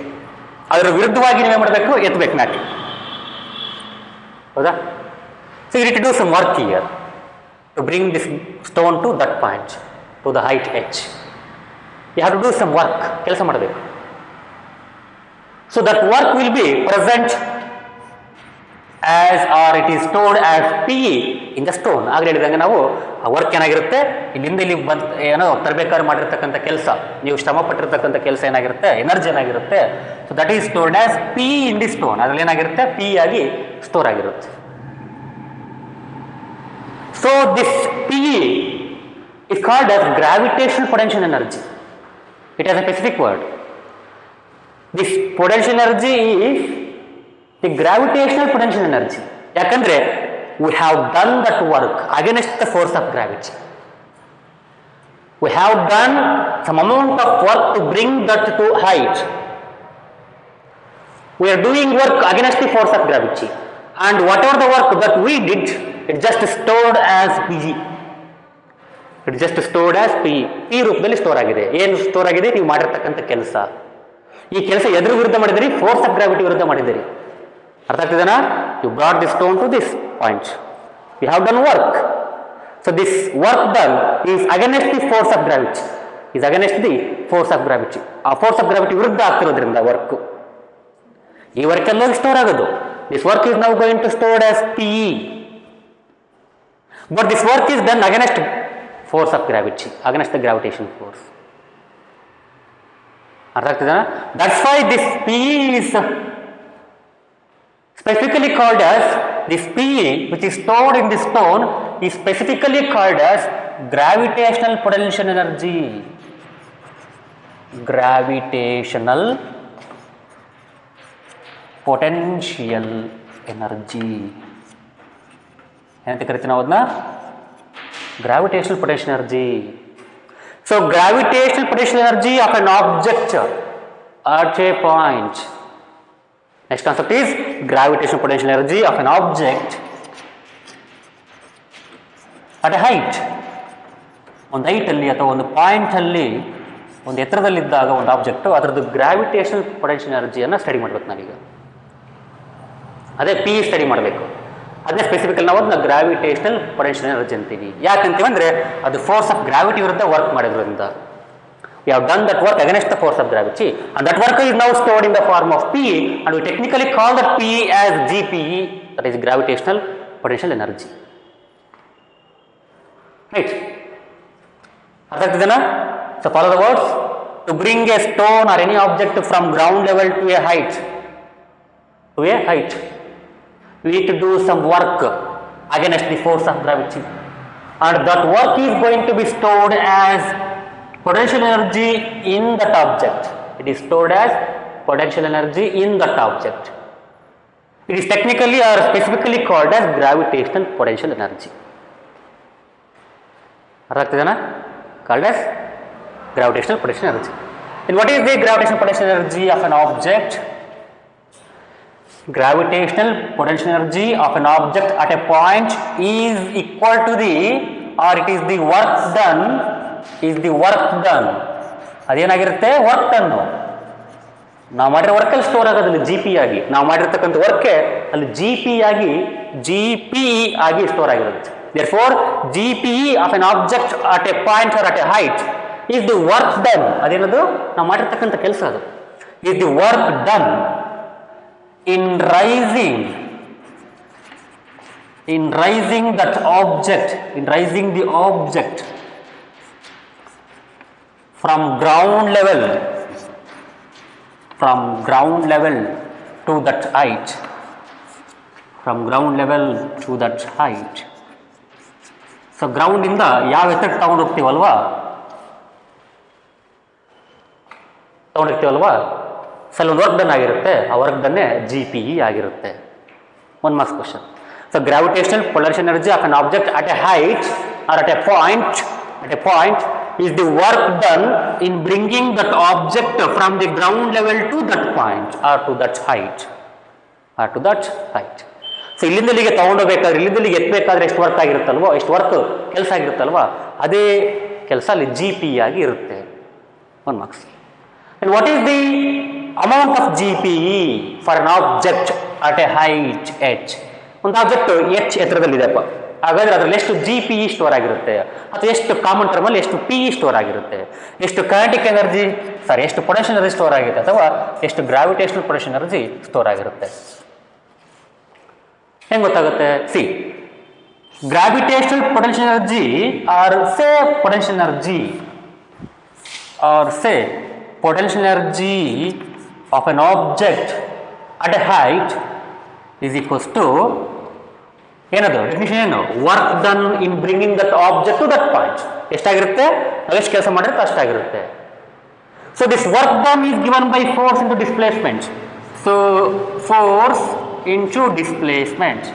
ಅದರ ವಿರುದ್ಧವಾಗಿ ನೀವೇ ಮಾಡಬೇಕು, ಎತ್ತಬೇಕು ಮ್ಯಾಟಿ. ಹೌದಾ? So you need to do some work here to bring this stone to that point, to the height h. You have to do some work, ಕೆಲಸ ಮಾಡಬೇಕು. So that work will be present as or it is stored as PE in the stone. ಆಗಲೇ ಹೇಳಿದಂಗೆ ನಾವು ಆ ವರ್ಕ್ ಏನಾಗಿರುತ್ತೆ, ಇಲ್ಲಿಂದ ಇಲ್ಲಿ ಬಂದು ಏನೋ ತರಬೇಕಾದ್ರೆ ಮಾಡಿರ್ತಕ್ಕಂಥ ಕೆಲಸ, ನೀವು ಶ್ರಮ ಪಟ್ಟಿರ್ತಕ್ಕಂಥ ಕೆಲಸ ಏನಾಗಿರುತ್ತೆ, ಎನರ್ಜಿ ಏನಾಗಿರುತ್ತೆ, so that is stored as PE in the stone. ಅದರಲ್ಲಿ ಏನಾಗಿರುತ್ತೆ, PE ಆಗಿ ಸ್ಟೋರ್ ಆಗಿರುತ್ತೆ. So this PE is called as gravitational potential energy. It has a specific word. This potential energy is the gravitational potential energy. ಯಾಕಂದ್ರೆ we have done that work against the force of gravity. We have done some amount of work to bring that to height. We are doing work against the force of gravity, and whatever the work that we did, it just stored as PE. It just stored as PE. ಈ ರೂಪದಲ್ಲಿ ಸ್ಟೋರ್ ಆಗಿದೆ. ಏನು ಸ್ಟೋರ್ ಆಗಿದೆ, ನೀವು ಮಾಡಿರ್ತಕ್ಕಂಥ ಕೆಲಸ. ಈ ಕೆಲಸ ಎದುರು ವಿರುದ್ಧ ಮಾಡಿದಿರಿ, ಫೋರ್ಸ್ ಆಫ್ ಗ್ರಾವಿಟಿ ವಿರುದ್ಧ ಮಾಡಿದಿರಿ. ಅರ್ಥ ಆಗ್ತಿದೆನಾ? You brought the stone to this point, you have done work. So this work done is against the force of gravity, is against the force of gravity. ಆ ಫೋರ್ಸ್ ಆಫ್ ಗ್ರಾವಿಟಿ ವಿರುದ್ಧ ಆಗ್ತಿರೋದ್ರಿಂದ ವರ್ಕ್, ಈ ವರ್ಕ್ ಎಲ್ಲ ಸ್ಟೋರ್ ಆಗೋದು. This work is now going to stored as PE, but this work is done against force of gravity against the gravitation force. ಅರ್ಥ ಆಗ್ತದಾ? That's why this P is specifically called as this P which is stored in the stone is specifically called as gravitational potential energy. Gravitational potential energy ಏನಂತ ಕರಿತೀವಿ ನಾವು ಅದನ್ನ? gravitational potential energy. So gravitational potential energy of an object at a point. Next concept is gravitational potential energy of an object at a height. ಒಂದು ಹೈಟ್ ಅಲ್ಲಿ ಅಥವಾ ಒಂದು ಪಾಯಿಂಟ್ ಅಲ್ಲಿ ಒಂದು ಎತ್ತರದಲ್ಲಿದ್ದಾಗ ಒಂದು ಆಬ್ಜೆಕ್ಟ್ ಅದರದ್ದು ಗ್ರಾವಿಟೇಷನಲ್ ಪೊಟೆನ್ಷಿಯಲ್ ಎನರ್ಜಿಯನ್ನು ಸ್ಟಡಿ ಮಾಡ್ಬೇಕು ನಾವೀಗ. ಅದೇ ಪಿ ಸ್ಟಡಿ ಮಾಡಬೇಕು. ಅದೇ ಸ್ಪೆಸಿಫಿಕಲ್ ನಾವು ಅದನ್ನ ಗ್ರಾವಿಟೇಷನಲ್ ಪೊಟೆನ್ಷಿಯಲ್ ಎನರ್ಜಿ ಅಂತೀವಿ. ಯಾಕಂತೀವಿ ಅಂದರೆ ಅದು ಫೋರ್ಸ್ ಆಫ್ ಗ್ರಾವಿಟಿ ವಿರುದ್ಧ ವರ್ಕ್ ಮಾಡಿದ್ರಿಂದ. We have done that work against the force of gravity, and that work is now stored in the form of P, and we technically call that P as GPE, that is gravitational potential energy. Right? So follow the words. To bring a stone or any object from ground level to a height, we need to do some work against the force of gravity, and that work is going to be stored as potential energy in that object. It is stored as potential energy in that object. It is technically or specifically called as gravitational potential energy. Called as gravitational potential energy. And what is the gravitational potential energy of an object? Gravitational potential energy of an object at a point is equal to the, or it is the work done, ಅದೇನಾಗಿರುತ್ತೆ? Work done. ನಾವು ಮಾಡಿರೋ ವರ್ಕಲ್ಲಿ ಸ್ಟೋರ್ ಆಗೋದಲ್ಲಿ ಜಿ ಪಿ ಆಗಿ, ನಾವು ಮಾಡಿರ್ತಕ್ಕಂಥ ವರ್ಕೆ ಅಲ್ಲಿ ಜಿ ಪಿ ಆಗಿ ಸ್ಟೋರ್ ಆಗಿರುತ್ತೆ. therefore GPE of an object at a point or at a height is the work done. ಅದೇನದು? ನಾವು ಮಾಡಿರ್ತಕ್ಕಂಥ ಕೆಲಸ ಅದು. is the work done in raising that object, in raising the object from ground level to that height, so ground ಇಂದ ಯಾವ ಎತ್ತರಕ್ಕೆ ತಗೊಂಡು ಹೋಗ್ತೀವಲ್ವಾ, ಸೊ ಅಲ್ಲಿ ಒಂದು ವರ್ಕ್ ಡನ್ ಆಗಿರುತ್ತೆ. ಆ ವರ್ಕ್ ಡನ್ನೇ GPE ಆಗಿರುತ್ತೆ. 1 marks question. So gravitational potential energy of an object at a height or at a point is the work done in bringing that object from the ground level to that point or to that height. So ಇಲ್ಲಿಂದ ಇಲ್ಲಿಗೆ ತಗೊಂಡೋಗ್ಬೇಕಾದ್ರೆ, ಇಲ್ಲಿಂದ ಇಲ್ಲಿಗೆ ಎತ್ತಬೇಕಾದ್ರೆ ಎಷ್ಟು ವರ್ಕ್ ಆಗಿರುತ್ತಲ್ವೋ, ಎಷ್ಟು ವರ್ಕ್ ಕೆಲಸ ಆಗಿರುತ್ತಲ್ವ, ಅದೇ ಕೆಲಸ ಅಲ್ಲಿ GPE ಆಗಿ ಇರುತ್ತೆ. 1 marks. And what is the amount of GPE for an object at a height h? ಒಂದು ಆಬ್ಜೆಕ್ಟ್ h ಎತ್ತರದಲ್ಲಿದೆಪ್ಪ, ಹಾಗಾದ್ರೆ ಅದರಲ್ಲಿ ಎಷ್ಟು GPE ಸ್ಟೋರ್ ಆಗಿರುತ್ತೆ, ಅಥವಾ ಎಷ್ಟು ಕಾಮನ್ ಟರ್ಮಲ್ಲಿ ಎಷ್ಟು PE ಸ್ಟೋರ್ ಆಗಿರುತ್ತೆ, ಎಷ್ಟು ಕೈನೆಟಿಕ್ ಎನರ್ಜಿ ಎಷ್ಟು ಪೊಟೆನ್ಷಿಯಲ್ ಎನರ್ಜಿ ಸ್ಟೋರ್ ಆಗಿರುತ್ತೆ, ಅಥವಾ ಎಷ್ಟು ಗ್ರಾವಿಟೇಷನಲ್ ಪೊಟೆನ್ಷಿಯಲ್ ಎನರ್ಜಿ ಸ್ಟೋರ್ ಆಗಿರುತ್ತೆ. ಹೆಂಗೆ ಗೊತ್ತಾಗುತ್ತೆ? See, gravitational potential energy or say potential energy of an object at a height is equals to ಏನದು ಡೆಫಿನಿಷನ್ ಏನು? Work done in bringing that object to that point. ಎಷ್ಟಾಗಿರುತ್ತೆ? ಎಷ್ಟು ಕೆಲಸ ಮಾಡಿರುತ್ತೆ ಅಷ್ಟಾಗಿರುತ್ತೆ. So this work done is given by force into displacement. So force into displacement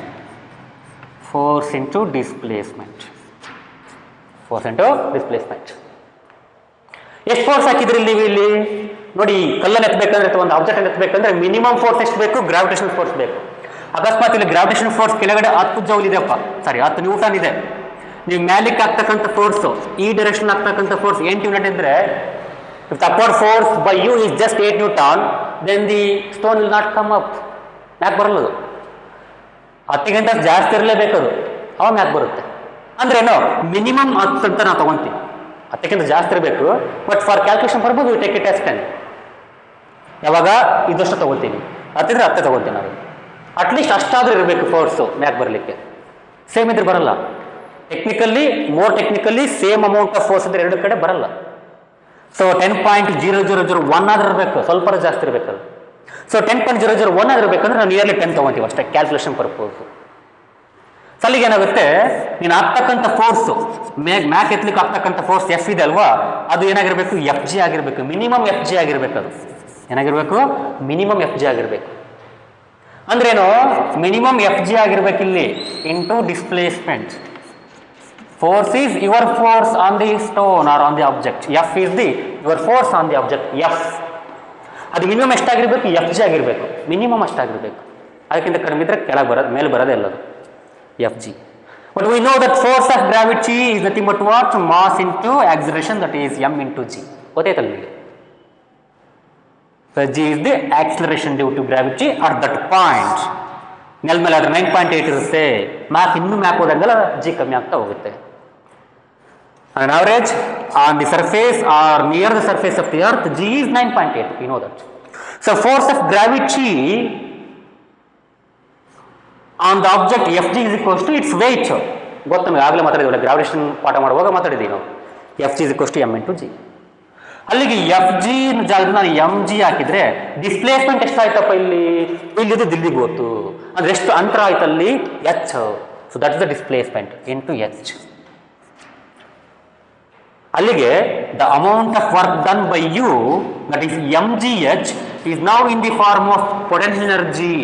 ಎಷ್ಟು ಫೋರ್ಸ್ ಹಾಕಿದ್ರಿ ಇಲ್ಲಿ ನೋಡಿ. ಕಲ್ಲನ್ನು ಎತ್ತಬೇಕಂದ್ರೆ ಅಥವಾ ಒಂದು ಆಬ್ಜೆಕ್ಟ್ ಎತ್ತಬೇಕಂದ್ರೆ ಮಿನಿಮಮ್ ಫೋರ್ಸ್ ಎಷ್ಟು ಬೇಕು? ಗ್ರಾವಿಟೇಷನಲ್ ಫೋರ್ಸ್ ಬೇಕು. ಅಕಸ್ಮಾತ್ ಇಲ್ಲಿ ಗ್ರಾವಿಟೇಷನ್ ಫೋರ್ಸ್ ಕೆಳಗಡೆ 10 ಜೌಲ್ ಇದೆಪ್ಪ, 10 ನ್ಯೂಟನ್ ಇದೆ. ನೀವು ಮ್ಯಾಲಿಕ್ ಆಗ್ತಕ್ಕಂಥ ಫೋರ್ಸು, ಈ ಡೈರೆಕ್ಷನ್ ಆಗ್ತಕ್ಕಂಥ ಫೋರ್ಸ್ 8 ಯೂನಿಟ್ ಇದ್ರೆ, if the upward force by you is just 8 newton, then the stone will not come up. ಮ್ಯಾಕ್ ಬರಲ್ಲದು. 10ಗಿಂತ ಜಾಸ್ತಿ ಇರಲೇಬೇಕದು, ಅವ ಮ್ಯಾಕ್ ಬರುತ್ತೆ. ಅಂದ್ರೇನು? ಮಿನಿಮಮ್ 10 ಅಂತ ನಾವು ತೊಗೊತೀವಿ. 10ಕ್ಕಿಂತ ಜಾಸ್ತಿ ಇರಬೇಕು. But for calculation purpose we take it as 10. ಯಾವಾಗ ಇದಷ್ಟು ತೊಗೋತೀವಿ, 10 ಇದ್ರೆ 10 ತೊಗೊತೀವಿ ನಾವು. ಅಟ್ಲೀಸ್ಟ್ ಅಷ್ಟಾದ್ರೂ ಇರಬೇಕು ಫೋರ್ಸು ಮ್ಯಾಕ್ ಬರಲಿಕ್ಕೆ. ಸೇಮ್ ಇದ್ರೆ ಬರಲ್ಲ. More technically same amount of force ಇದ್ರೆ ಎರಡು ಕಡೆ ಬರಲ್ಲ. ಸೊ 10.0001 ಆದ್ರೆ ಇರಬೇಕು, ಸ್ವಲ್ಪ ಜಾಸ್ತಿ ಇರಬೇಕಲ್ಲ. ಸೊ 10.001 ಆದ್ರೆ ಇರಬೇಕಂದ್ರೆ ನಾವು ನಿಯರ್ಲಿ 10 ತೊಗೊತೀವಿ ಅಷ್ಟೇ, ಕ್ಯಾಲ್ಕುಲೇಷನ್ ಪರ್ಪೋಸ್. ಸೊ ಅಲ್ಲಿಗೆ ಏನಾಗುತ್ತೆ, ನೀನು ಆಗ್ತಕ್ಕಂಥ ಫೋರ್ಸು ಮ್ಯಾಕ್ ಎತ್ತಲಿಕ್ಕೆ ಆಗ್ತಕ್ಕಂಥ ಫೋರ್ಸ್ ಎಫ್ ಇದೆ ಅಲ್ವಾ, ಅದು ಏನಾಗಿರ್ಬೇಕು, ಎಫ್ ಜಿ ಆಗಿರ್ಬೇಕು, ಮಿನಿಮಮ್ ಎಫ್ ಜಿ ಆಗಿರ್ಬೇಕು. ಅದು ಏನಾಗಿರ್ಬೇಕು, ಮಿನಿಮಮ್ ಎಫ್ ಜಿ ಆಗಿರ್ಬೇಕು. ಅಂದ್ರೇನು, ಮಿನಿಮಮ್ ಎಫ್ ಜಿ ಆಗಿರ್ಬೇಕು ಇಲ್ಲಿ into displacement. Force is your force on the stone or on the object. F is your force on the object. F. ಅದು ಮಿನಿಮಮ್ ಎಷ್ಟಾಗಿರ್ಬೇಕು, ಎಫ್ ಜಿ ಆಗಿರ್ಬೇಕು, ಮಿನಿಮಮ್ ಅಷ್ಟಾಗಿರ್ಬೇಕು. ಅದಕ್ಕಿಂತ ಕಡಿಮೆ ಇದ್ರೆ ಕೆಳಗೆ ಬರೋದು, ಮೇಲೆ ಬರೋದೇ ಅಲ್ಲದು F G. But we know that force of gravity is nothing but what, mass into acceleration, that is M into G. ಗೊತ್ತಾಯ್ತಲ್ಲ ನಿಮಗೆ. G is the acceleration due to gravity at that point. ನೆಲ ಮೇಲೆ ಆದ್ರೆ 9.8 ಇರುತ್ತೆ, ಇನ್ನೂ ಮ್ಯಾಕ್ ಹೋದಂಗೆಲ್ಲ ಜಿ ಕಮ್ಮಿ ಆಗ್ತಾ ಹೋಗುತ್ತೆ. On an average, on the surface or near the surface of the earth, G is 9.8. We know that. So, force of gravity on the object Fg is equals to its weight. ಗೊತ್ತು ನಮಗೆ, ಆಗಲೇ ಮಾತಾಡಿದ್ವಿ, ಗ್ರಾವಿಟೇಷನ್ ಪಾಠ ಮಾಡುವಾಗ ಮಾತಾಡಿದ್ದೀವಿ ನಾವು. Fg is equals to m into g. ಅಲ್ಲಿಗೆ ಎಫ್ ಜಿ ಜಾಗದಲ್ಲಿ ನಾನು ಎಮ್ ಜಿ ಹಾಕಿದ್ರೆ ಡಿಸ್ಪ್ಲೇಸ್ಮೆಂಟ್ ಎಷ್ಟಾಯ್ತಪ್ಪ ಇಲ್ಲಿದ್ದು ದಿಲ್ಲಿಗೆ ಗೊತ್ತು, ಅಂದ್ರೆ ಎಷ್ಟು ಅಂತರ ಆಯ್ತಲ್ಲಿ, H. So that is the displacement into H. ಅಲ್ಲಿಗೆ the amount of work done by you, that is M G H, is now in the form of potential energy.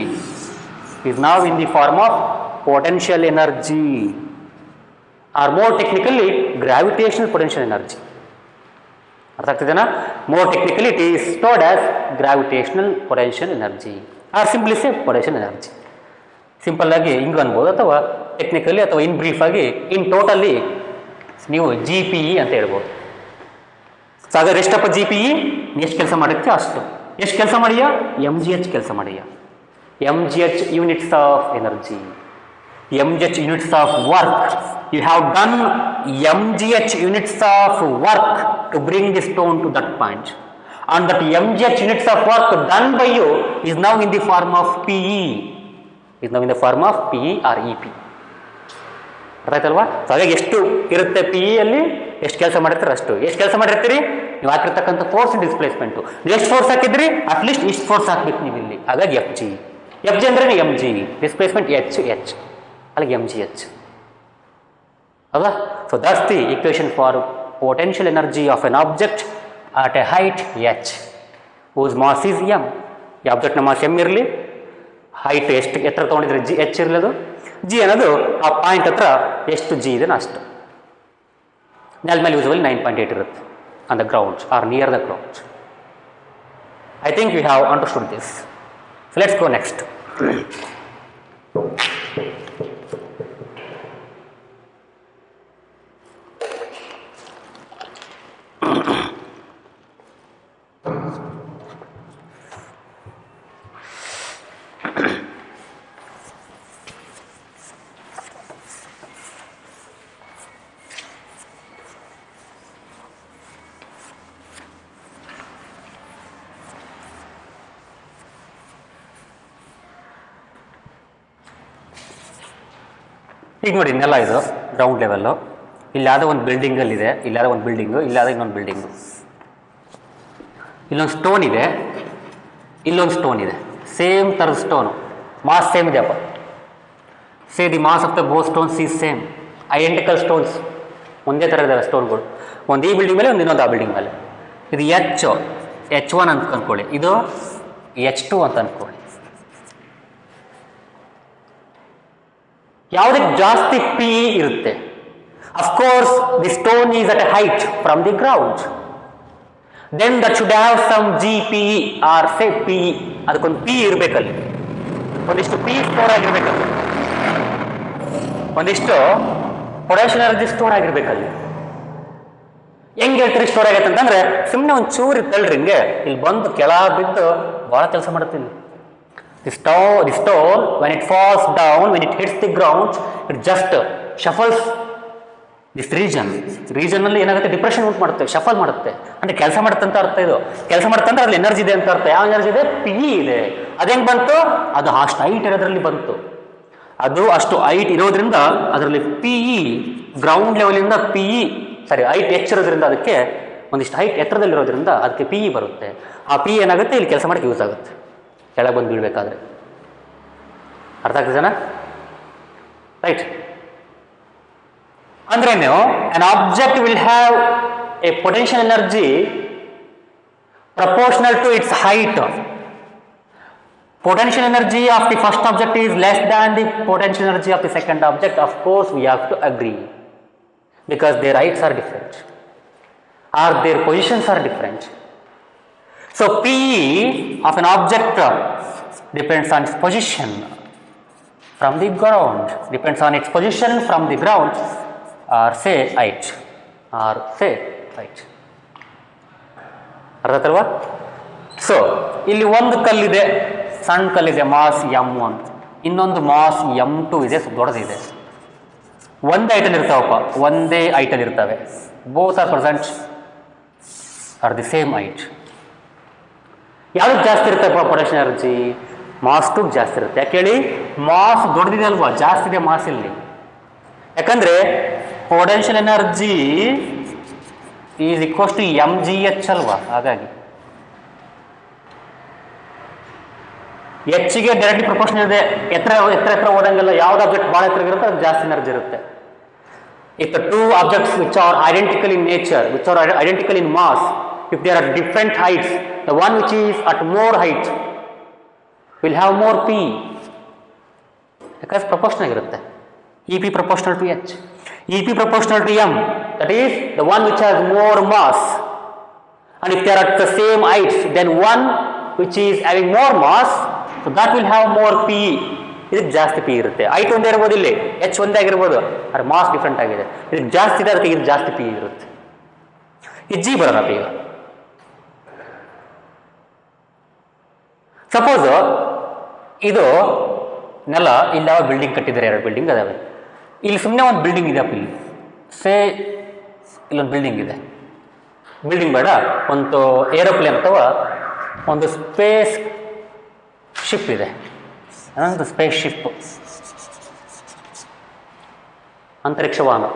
Is now in the form of potential energy, or more technically gravitational potential energy. ಅರ್ಥ ಆಗ್ತಿದೆನಾ? More technically it is stored as gravitational potential energy R simply say potential energy. Simple ಆಗಿ ಹಿಂಗೆ ಅನ್ಬೋದು, ಅಥವಾ ಟೆಕ್ನಿಕಲಿ ಅಥವಾ ಇನ್ ಬ್ರೀಫ್ ಆಗಿ ಇನ್ ಟೋಟಲಿ ನೀವು ಜಿ ಪಿ ಇ ಅಂತ ಹೇಳ್ಬೋದು. ಸೊ ಹಾಗಾದ್ರೆ ಎಷ್ಟಪ್ಪ ಜಿ ಪಿ ಇ, ಎಷ್ಟು ಕೆಲಸ ಮಾಡುತ್ತೆ ಅಷ್ಟು. ಎಷ್ಟು ಕೆಲಸ ಮಾಡಿಯಾ, ಎಮ್ ಜಿ ಎಚ್ ಕೆಲಸ ಮಾಡಿಯಾ. M G H units of energy, M G H units of work. You have done M G H units of work to bring the stone to that point, and that mgh units of work done by you is now in the form of PE, is now in the form of PE or EP. ಅರ್ಥಾಯ್ತಲ್ವಾ? ಸೊ ಹಾಗಾಗಿ ಎಷ್ಟು ಇರುತ್ತೆ ಪಿ ಇ ಅಲ್ಲಿ, ಎಷ್ಟು ಕೆಲಸ ಮಾಡಿರ್ತಾರೆ ಅಷ್ಟು. ಎಷ್ಟು ಕೆಲಸ ಮಾಡಿರ್ತೀರಿ ನೀವು, ಹಾಕಿರ್ತಕ್ಕಂಥ ಫೋರ್ಸ್ ಡಿಸ್ಪ್ಲೇಸ್ಮೆಂಟು. ನೀವು ಎಷ್ಟು ಫೋರ್ಸ್ ಹಾಕಿದ್ರಿ, ಅಟ್ಲೀಸ್ಟ್ ಇಷ್ಟು ಫೋರ್ಸ್ ಹಾಕ್ಬೇಕು ನೀವು ಇಲ್ಲಿ. ಹಾಗಾಗಿ ಎಫ್ ಜಿ ಅಂದ್ರೆ ಎಮ್ ಜಿ, ಡಿಸ್ಪ್ಲೇಸ್ಮೆಂಟ್ ಎಚ್, ಅಲ್ಲಿಗೆ ಎಮ್ ಜಿ ಎಚ್ ಅಲ್ವಾ? So that's the equation for potential energy of N object at a height h whose mass is m. ಈ ಆಬ್ಜೆಕ್ಟ್ನ ಮಾಸ್ m ಇರಲಿ, ಹೈಟ್ ಎಷ್ಟು ಎತ್ತರ ತೊಗೊಂಡಿದ್ರೆ ಜಿ ಎಚ್ ಇರಲದು. ಜಿ ಅನ್ನೋದು ಆ ಪಾಯಿಂಟ್ ಹತ್ರ ಎಷ್ಟು ಜಿ ಇದೆ ಅಷ್ಟು. ನೆಲ ಮೇಲೆ ಯೂಸಬಲಿ 9.8 ಇರುತ್ತೆ on the ground or near the ground. I think we have understood this. So let's go next. ಈಗ ನೋಡಿ, ನೆಲ ಇದು ಗ್ರೌಂಡ್ ಲೆವೆಲ್ಲು. ಇಲ್ಲಾದ ಒಂದು ಬಿಲ್ಡಿಂಗಲ್ಲಿದೆ, ಇಲ್ಲಾದ ಒಂದು ಬಿಲ್ಡಿಂಗು, ಇಲ್ಲಾದ ಇನ್ನೊಂದು ಬಿಲ್ಡಿಂಗು. ಇಲ್ಲೊಂದು ಸ್ಟೋನ್ ಇದೆ, ಇಲ್ಲೊಂದು ಸ್ಟೋನ್ ಇದೆ, ಸೇಮ್ ಥರದ ಸ್ಟೋನು, ಮಾಸ್ ಸೇಮ್ ಇದೆಯಪ್ಪ. Say the mass of the both stones is same, identical stones, ಒಂದೇ ಥರ ಇದ್ದಾವೆ ಸ್ಟೋನ್ಗಳು. ಒಂದು ಈ ಬಿಲ್ಡಿಂಗ್ ಮೇಲೆ, ಒಂದು ಇನ್ನೊಂದು ಆ ಬಿಲ್ಡಿಂಗ್ ಮೇಲೆ. ಇದು H1 ಅಂತ ಅಂದ್ಕೊಳ್ಳಿ, ಇದು H2 ಅಂತ ಅಂದ್ಕೊಳ್ಳಿ. ಯಾವುದಕ್ಕೆ ಜಾಸ್ತಿ ಪಿ ಇ ಇರುತ್ತೆ? Of course the stone is at a height from the ground, then that should have some G P E or say P E. ಅದಕ್ಕೊಂದು ಪಿ ಇರಬೇಕಲ್ಲಿ, ಒಂದಿಷ್ಟು ಪಿ ಸ್ಟೋರ್ ಆಗಿರ್ಬೇಕಲ್ಲಿ, ಒಂದಿಷ್ಟು ಪೊಟೆನ್ಷಿಯಲ್ ಎನರ್ಜಿ ಸ್ಟೋರ್ ಆಗಿರ್ಬೇಕಲ್ಲಿ. ಹೆಂಗೆ ಹೇಳ್ತೀರಿ ಸ್ಟೋರ್ ಆಗೈತೆ ಅಂತಂದ್ರೆ, ಸುಮ್ಮನೆ ಒಂದು ಚೂರು ಇತ್ತಲ್ರಿ ಹಿಂಗೆ, ಇಲ್ಲಿ ಬಂದು ಕೆಳಗೆ ಬಿದ್ದು ಭಾಳ ಕೆಲಸ ಮಾಡುತ್ತಿಲ್ಲ. The stone, when it falls down, when it hits the ground, it just shuffles this region. ಅಲ್ಲಿ ಏನಾಗುತ್ತೆ, ಡಿಪ್ರೆಷನ್ ಉಂಟು ಮಾಡುತ್ತೆ, ಶಫಲ್ ಮಾಡುತ್ತೆ. ಅಂದರೆ ಕೆಲಸ ಮಾಡುತ್ತೆ ಅಂತ ಅರ್ಥ. ಇದು ಕೆಲಸ ಮಾಡುತ್ತೆ ಅಂದ್ರೆ ಅಲ್ಲಿ ಎನರ್ಜಿ ಇದೆ ಅಂತ ಅರ್ಥ. ಯಾವ ಎನರ್ಜಿ ಇದೆ? ಪಿ ಇ ಇದೆ. ಅದು ಹೆಂಗೆ ಬಂತು? ಅದು ಅಷ್ಟು ಹೈಟ್ ಇರೋದ್ರಲ್ಲಿ ಬಂತು. ಅದು ಅಷ್ಟು ಹೈಟ್ ಇರೋದ್ರಿಂದ ಅದರಲ್ಲಿ ಪಿ ಇ ಗ್ರೌಂಡ್ ಲೆವೆಲಿಂದ ಪಿ ಇ ಹೈಟ್ ಹೆಚ್ಚಿರೋದ್ರಿಂದ ಅದಕ್ಕೆ ಒಂದಿಷ್ಟು ಹೈಟ್ ಎತ್ತರದಲ್ಲಿರೋದ್ರಿಂದ ಅದಕ್ಕೆ ಪಿ ಇ ಬರುತ್ತೆ. ಆ ಪಿ ಏನಾಗುತ್ತೆ, ಇಲ್ಲಿ ಕೆಲಸ ಮಾಡೋಕ್ಕೆ ಯೂಸ್ ಆಗುತ್ತೆ ಕೆಳಗೆ ಬಂದು ಬೀಳಬೇಕಾದ್ರೆ. ಅರ್ಥ ಆಗ್ತದೇನಾ? ರೈಟ್. ಅಂದ್ರೆ ನೀವು an object will have a potential energy proportional to its height. Potential energy of the first object is less than the potential energy of the second object. Of course, we have to agree because their heights are different or their positions are different. So, P of an object depends on its position from the ground, depends on its position from the ground or say height. ಅರ್ಥ ಆಯ್ತಲ್ವಾ? ಸೊ ಇಲ್ಲಿ ಒಂದು ಕಲ್ಲಿದೆ, ಸಣ್ಣ ಕಲ್ಲಿದೆ, ಮಾಸ್ m1, ಇನ್ನೊಂದು ಮಾಸ್ m2 ಇದೆ, ದೊಡ್ಡದಿದೆ. ಒಂದೇ ಹೈಟಲ್ಲಿ ಇರ್ತಾವಪ್ಪ, ಒಂದೇ ಹೈಟಲ್ಲಿ ಇರ್ತವೆ. Both are present R the same height. ಯಾವ್ದು ಜಾಸ್ತಿ ಇರ್ತಪ್ಪ ಪೊಟೆನ್ಷಿಯಲ್ ಎನರ್ಜಿ? ಮಾಸ್ 2 ಜಾಸ್ತಿ ಇರುತ್ತೆ. ಯಾಕೆ ಹೇಳಿ? ಮಾಸ್ ದೊಡ್ಡದಿದೆ ಅಲ್ವಾ, ಜಾಸ್ತಿ ಇದೆ ಮಾಸ್ ಇಲ್ಲಿ. ಯಾಕಂದ್ರೆ potential energy is equals to mgh ಅಲ್ವಾ, ಹಾಗಾಗಿ ಹೆಚ್ಚಿಗೆ ಡೈರೆಕ್ಟ್ಲಿ ಪ್ರಪೋರ್ಷನಲ್ ಇದೆ. ಎತ್ತರ ಓದಂಗೆಲ್ಲ ಯಾವ್ದು ಆಬ್ಜೆಕ್ಟ್ ಭಾಳ ಎತ್ತರ ಇರುತ್ತೆ ಅದು ಜಾಸ್ತಿ ಎನರ್ಜಿ ಇರುತ್ತೆ. If the two objects which are identical in nature, which are identical in mass, if they are at different heights, the one which is at more height will have more P because proportional ಆಗಿರುತ್ತೆ. EP proportional to H, EP proportional to M, that is the one which has more mass. And if they are at the same heights, then one which is having more mass, so that will have more P. ಇದಕ್ಕೆ ಜಾಸ್ತಿ ಪಿ ಇರುತ್ತೆ. ಹೈಟ್ ಒಂದೇ ಇರ್ಬೋದು, ಇಲ್ಲಿ H ಒಂದೇ ಆಗಿರ್ಬೋದು, ಅದ್ರ ಮಾಸ್ ಡಿಫ್ರೆಂಟ್ ಆಗಿದೆ. ಇದಕ್ಕೆ ಜಾಸ್ತಿ ಇದೆ, ಅದಕ್ಕೆ ಇದು ಜಾಸ್ತಿ ಪಿ ಇರುತ್ತೆ. ಇದು ಜಿ ಬರೋಣ ಈಗ. ಸಪೋಸ್ ಇದು ನೆಲ, ಇಲ್ಲಿ ಯಾವ ಬಿಲ್ಡಿಂಗ್ ಕಟ್ಟಿದ್ದಾರೆ, 2 ಬಿಲ್ಡಿಂಗ್ ಅದಾವೆ. ಇಲ್ಲಿ ಸುಮ್ಮನೆ ಒಂದು ಬಿಲ್ಡಿಂಗ್ ಇದೆ, ಇಲ್ಲಿ ಸೇ ಇಲ್ಲೊಂದು ಬಿಲ್ಡಿಂಗ್ ಇದೆ. ಬಿಲ್ಡಿಂಗ್ ಬೇಡ, ಒಂದು ಏರೋಪ್ಲೇನ್ ಅಥವಾ ಒಂದು ಸ್ಪೇಸ್ ಶಿಪ್ ಇದೆ. ಒಂದು ಸ್ಪೇಸ್ ಶಿಪ್, ಅಂತರಿಕ್ಷವಾಹನ.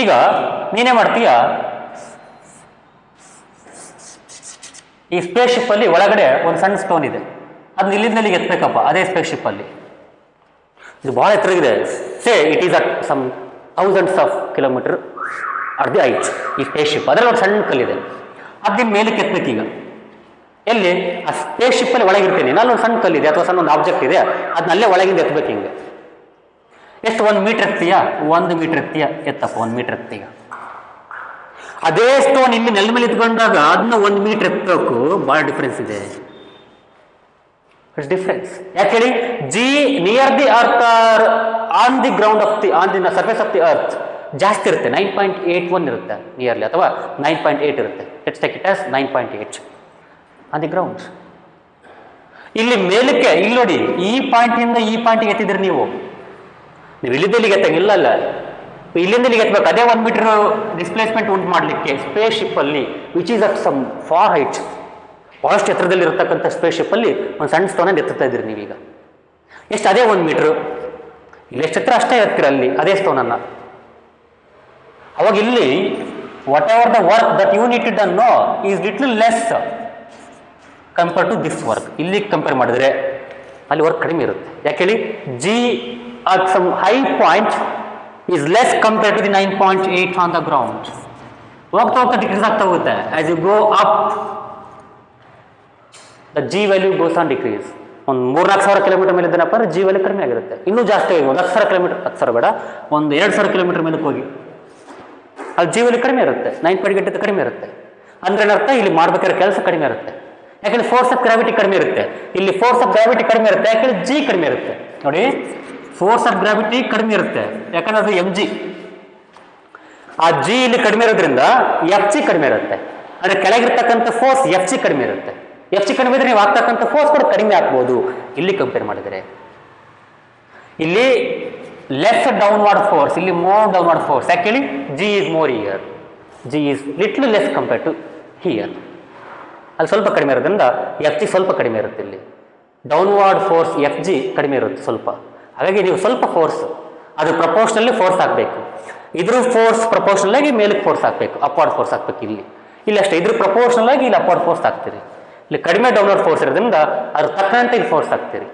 ಈಗ ನೀನೇ ಮಾಡ್ತೀಯ, ಈ ಸ್ಪೇಸ್ ಶಿಪ್ ಅಲ್ಲಿ ಒಳಗಡೆ ಒಂದು ಸಣ್ಣ ಸ್ಟೋನ್ ಇದೆ, ಅದನ್ನ ಇಲ್ಲಿಂದಲ್ಲಿಗೆ ಎತ್ತಬೇಕಪ್ಪ. ಅದೇ ಸ್ಪೇಸ್ ಶಿಪ್ ಅಲ್ಲಿ ಇದು ಬಹಳ ಎತ್ತರಗಿದೆ. Say it is at some thousands of kilometer at the height. ಈ ಸ್ಪೇಸ್ ಶಿಪ್ ಅದರಲ್ಲಿ ಒಂದು ಸಣ್ಣ ಕಲ್ಲಿದೆ, ಅದನ್ನ ಮೇಲಕ್ಕೆ ಎತ್ತಬೇಕೀಗ. ಎಲ್ಲಿ? ಆ ಸ್ಪೇಸ್ ಶಿಪ್ ಅಲ್ಲಿ ಒಳಗಿರ್ತೀನಿ, ನಲ್ಲೊಂದು ಸಣ್ಣ ಕಲ್ಲಿದೆ ಅಥವಾ ಸಣ್ಣ ಒಂದು ಆಬ್ಜೆಕ್ಟ್ ಇದೆ, ಅದನ್ನಲ್ಲೇ ಒಳಗಿಂದ ಎತ್ತಬೇಕು. ಹಿಂಗೆ ಎಷ್ಟು? 1 ಮೀಟರ್ ಎತ್ತೀಯಾ? 1 ಮೀಟರ್ ಎತ್ತೀಯ, ಎತ್ತಪ್ಪ 1 ಮೀಟರ್ ಎತ್ತೀಗ. ಅದೇ ಸ್ಟೋನ್ ಇಲ್ಲಿ ನೆಲ ಮೇಲೆ ಇಟ್ಕೊಂಡಾಗ ಅದನ್ನ 1 ಮೀಟರ್ ಎತ್ತಬೇಕು, ಬಹಳ ಡಿಫ್ರೆನ್ಸ್ ಇದೆ. It's difference. ಯಾಕೆ ಹೇಳಿ? G near the earth or on the ground of the on the surface of the earth ಜಾಸ್ತಿ ಇರುತ್ತೆ, 9.81 ಇರುತ್ತೆ ನಿಯರ್ಲಿ, ಅಥವಾ 9.8 ಇರುತ್ತೆ. Let's take it as 9.8 on the ground. ಇಲ್ಲಿ ಮೇಲಕ್ಕೆ, ಇಲ್ಲಿ ನೋಡಿ, ಈ ಪಾಯಿಂಟಿಂದ ಈ ಪಾಯಿಂಟಿಗೆ ಎತ್ತಿದ್ರಿ ನೀವು ಇಲ್ಲಿದ್ದಲ್ಲಿಗೆ ಎತ್ತಂಗಿಲ್ಲ, ಅಲ್ಲ ಇಲ್ಲಿಂದ ಇಲ್ಲಿಗೆ ಎತ್ತಬೇಕು. ಅದೇ 1 ಮೀಟರ್ ಡಿಸ್ಪ್ಲೇಸ್ಮೆಂಟ್ ಉಂಟು ಮಾಡಲಿಕ್ಕೆ ಸ್ಪೇಸ್ ಶಿಪ್ ಅಲ್ಲಿ, which is at some far height, ಬಹಳಷ್ಟು ಎತ್ತರದಲ್ಲಿ ಇರತಕ್ಕಂಥ ಸ್ಪೇಸ್ ಶಿಪ್ ಅಲ್ಲಿ ಒಂದು ಸಣ್ಣ ಸ್ಟೋನ್ ಎತ್ತುತ್ತಾ ಇದ್ರಿ ನೀವೀಗ. ಎಷ್ಟು? ಅದೇ 1 ಮೀಟರ್. ಇಲ್ಲಿ ಎಷ್ಟು ಎತ್ತರ ಅಷ್ಟೇ ಎತ್ತರ ಅಲ್ಲಿ ಅದೇ ಸ್ಟೋನನ್ನು. ಅವಾಗ ಇಲ್ಲಿ whatever the work that you need to done no is little less compare to this work. ಇಲ್ಲಿ ಕಂಪೇರ್ ಮಾಡಿದ್ರೆ ಅಲ್ಲಿ ವರ್ಕ್ ಕಡಿಮೆ ಇರುತ್ತೆ. ಯಾಕೆ ಹೇಳಿ? G at some high point is less compare to the 9.8 on the ground. ಹೋಗ್ತಾ ಹೋಗ್ತಾ ಡಿಕ್ರೀಸ್ ಆಗ್ತಾ ಹೋಗುತ್ತೆ. As you go up the G value goes on decrease. ಒಂದು 3,000-4,000 ಕಿಲೋಮೀಟರ್ ಮೇಲೆ ಇದ್ದನಪ್ಪ ಅಂದ್ರೆ ಜಿ ವ್ಯಾಲ್ಯೂ ಕಡಿಮೆ ಆಗಿರುತ್ತೆ. ಇನ್ನೂ ಜಾಸ್ತಿ ಆಗಿ 10,000 ಕಿಲೋಮೀಟರ್, 10,000 ಬೇಡ, ಒಂದು 2,000 ಕಿಲೋಮೀಟರ್ ಮೇಲಕ್ಕೆ ಹೋಗಿ ಅಲ್ಲಿ ಜಿ ವ್ಯಾಲ್ಯೂ ಕಡಿಮೆ ಇರುತ್ತೆ, 9.8 ಕಡಿಮೆ ಇರುತ್ತೆ. ಅಂದ್ರೆ ಏನರ್ಥ? ಇಲ್ಲಿ ಮಾಡ್ಬೇಕಾದ್ರೆ ಕೆಲಸ ಕಡಿಮೆ ಇರುತ್ತೆ. ಯಾಕಂದ್ರೆ ಫೋರ್ಸ್ ಆಫ್ ಗ್ರಾವಿಟಿ ಕಡಿಮೆ ಇರುತ್ತೆ. ಇಲ್ಲಿ ಫೋರ್ಸ್ ಆಫ್ ಗ್ರಾವಿಟಿ ಕಡಿಮೆ ಇರುತ್ತೆ, ಯಾಕಂದ್ರೆ ಜಿ ಕಡಿಮೆ ಇರುತ್ತೆ. ನೋಡಿ, ಫೋರ್ಸ್ ಆಫ್ ಗ್ರಾವಿಟಿ ಕಡಿಮೆ ಇರುತ್ತೆ, ಯಾಕಂದ್ರೆ ಅದು mg. ಆ ಜಿ ಇಲ್ಲಿ ಕಡಿಮೆ ಇರೋದ್ರಿಂದ ಎಫ್ ಸಿ ಕಡಿಮೆ ಇರುತ್ತೆ. ಅಂದ್ರೆ ಕೆಳಗಿರ್ತಕ್ಕಂಥ ಫೋರ್ಸ್ ಎಫ್ ಸಿ ಕಡಿಮೆ ಇರುತ್ತೆ. ಎಫ್ ಸಿ ಕಡಿಮೆ ಇದ್ರೆ ನೀವು ಆಗ್ತಕ್ಕಂಥ ಫೋರ್ಸ್ ಕೂಡ ಕಡಿಮೆ ಆಗ್ಬೋದು. ಇಲ್ಲಿ ಕಂಪೇರ್ ಮಾಡಿದರೆ ಇಲ್ಲಿ ಲೆಸ್ ಡೌನ್ವರ್ಡ್ ಫೋರ್ಸ್, ಇಲ್ಲಿ ಮೋರ್ ಡೌನ್ವರ್ಡ್ ಫೋರ್ಸ್. ಯಾಕೆ ಹೇಳಿ? G is more here, G is little less compare to here. ಅಲ್ಲಿ ಸ್ವಲ್ಪ ಕಡಿಮೆ ಇರೋದ್ರಿಂದ ಎಫ್ ಸಿ ಸ್ವಲ್ಪ ಕಡಿಮೆ ಇರುತ್ತೆ ಇಲ್ಲಿ. ಡೌನ್ವಾರ್ಡ್ ಫೋರ್ಸ್ ಎಫ್ ಜಿ ಕಡಿಮೆ ಇರುತ್ತೆ ಸ್ವಲ್ಪ. ಹಾಗಾಗಿ ನೀವು ಸ್ವಲ್ಪ ಫೋರ್ಸ್ ಅದು ಪ್ರಪೋರ್ಷನಲ್ಲಿ ಫೋರ್ಸ್ ಹಾಕಬೇಕು. ಇದ್ರ ಫೋರ್ಸ್ ಪ್ರಪೋರ್ಷನಲ್ ಆಗಿ ಮೇಲಕ್ಕೆ ಫೋರ್ಸ್ ಹಾಕಬೇಕು, ಅಪ್ವಾರ್ಡ್ ಫೋರ್ಸ್ ಹಾಕ್ಬೇಕು. ಇಲ್ಲಿ ಅಷ್ಟೇ, ಇದ್ರ ಪ್ರಪೋರ್ಷನಲ್ ಆಗಿ ಇಲ್ಲಿ ಅಪ್ವಾರ್ಡ್ ಫೋರ್ಸ್ ಹಾಕ್ತೀರಿ. ಇಲ್ಲಿ ಕಡಿಮೆ ಡೌನ್ವರ್ಡ್ ಫೋರ್ಸ್ ಇರೋದ್ರಿಂದ ಅದ್ರ ತಕ್ಕಂತೆ ಇಲ್ಲಿ ಫೋರ್ಸ್ ಹಾಕ್ತೀರಿ,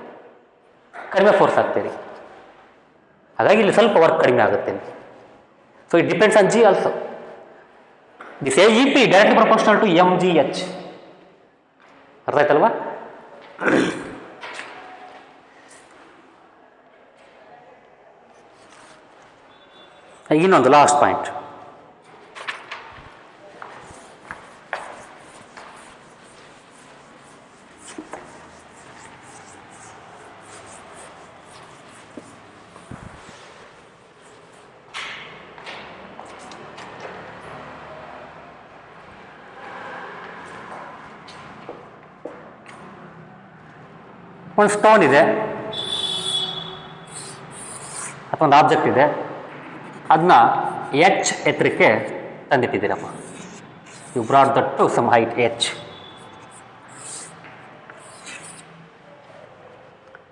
ಕಡಿಮೆ ಫೋರ್ಸ್ ಹಾಕ್ತೀರಿ. ಹಾಗಾಗಿ ಇಲ್ಲಿ ಸ್ವಲ್ಪ ವರ್ಕ್ ಕಡಿಮೆ ಆಗುತ್ತೆ. So it depends on G also. This A E P directly proportional to M G H. ಅರ್ಥ ಆಯ್ತಲ್ವಾ? ಇನ್ನೊಂದು ಲಾಸ್ಟ್ ಪಾಯಿಂಟ್. ಒಂದು ಸ್ಟೋನ್ ಇದೆ ಅಥವಾ ಒಂದು ಆಬ್ಜೆಕ್ಟ್ ಇದೆ, ಅದನ್ನ ಎಚ್ ಎತ್ತರಕ್ಕೆ ತಂದಿಟ್ಟಿದ್ದೀರಪ್ಪ. You brought that to some height H.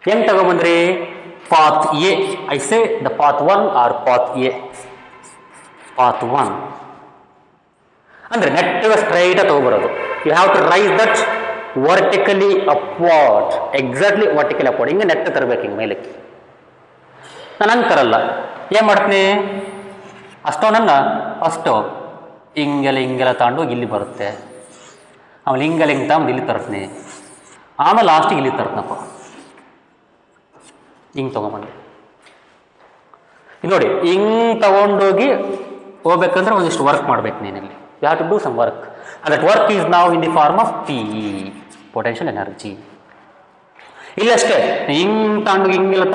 ಹೆಂಗೆ ತಗೊಂಬಂದ್ರಿ? Path A. I say the path 1 or path A. Path 1 ಅಂದರೆ ನೆಟ್ಟಿಗೆ ಸ್ಟ್ರೈಟ್ ತಗೊಬರೋದು. You have to rice that vertically upward, exactly vertically upward. ಹಿಂಗೆ ನೆಟ್ಟು ತರಬೇಕು, ಹಿಂಗೆ ಮೇಲಕ್ಕೆ. ನಾನು ಹಂಗೆ ತರಲ್ಲ. ಏನು ಮಾಡ್ತೀನಿ? ಅಷ್ಟೊಂದನ್ನು ಫಸ್ಟು ಹಿಂಗೆಲ್ಲ ತಗೊಂಡೋಗಿ ಇಲ್ಲಿ ಬರುತ್ತೆ. ಆಮೇಲೆ ಹಿಂಗೆ ತಗೊಂಡು ಇಲ್ಲಿ ತರ್ತೀನಿ. ಆಮೇಲೆ ಲಾಸ್ಟಿಗೆ ಇಲ್ಲಿ ತರ್ತನಪ್ಪ. ಹಿಂಗೆ ತೊಗೊಂಬಂದೆ. ನೋಡಿ, ಹಿಂಗೆ ತಗೊಂಡೋಗಿ ಹೋಗ್ಬೇಕಂದ್ರೆ ಒಂದಿಷ್ಟು ವರ್ಕ್ ಮಾಡ್ಬೇಕು ನೀನಿಲ್ಲಿ. You have to do some work. and that work is now in the form of P, potential energy. ಇಲ್ಲಷ್ಟೇ, ಹಿಂಗೆ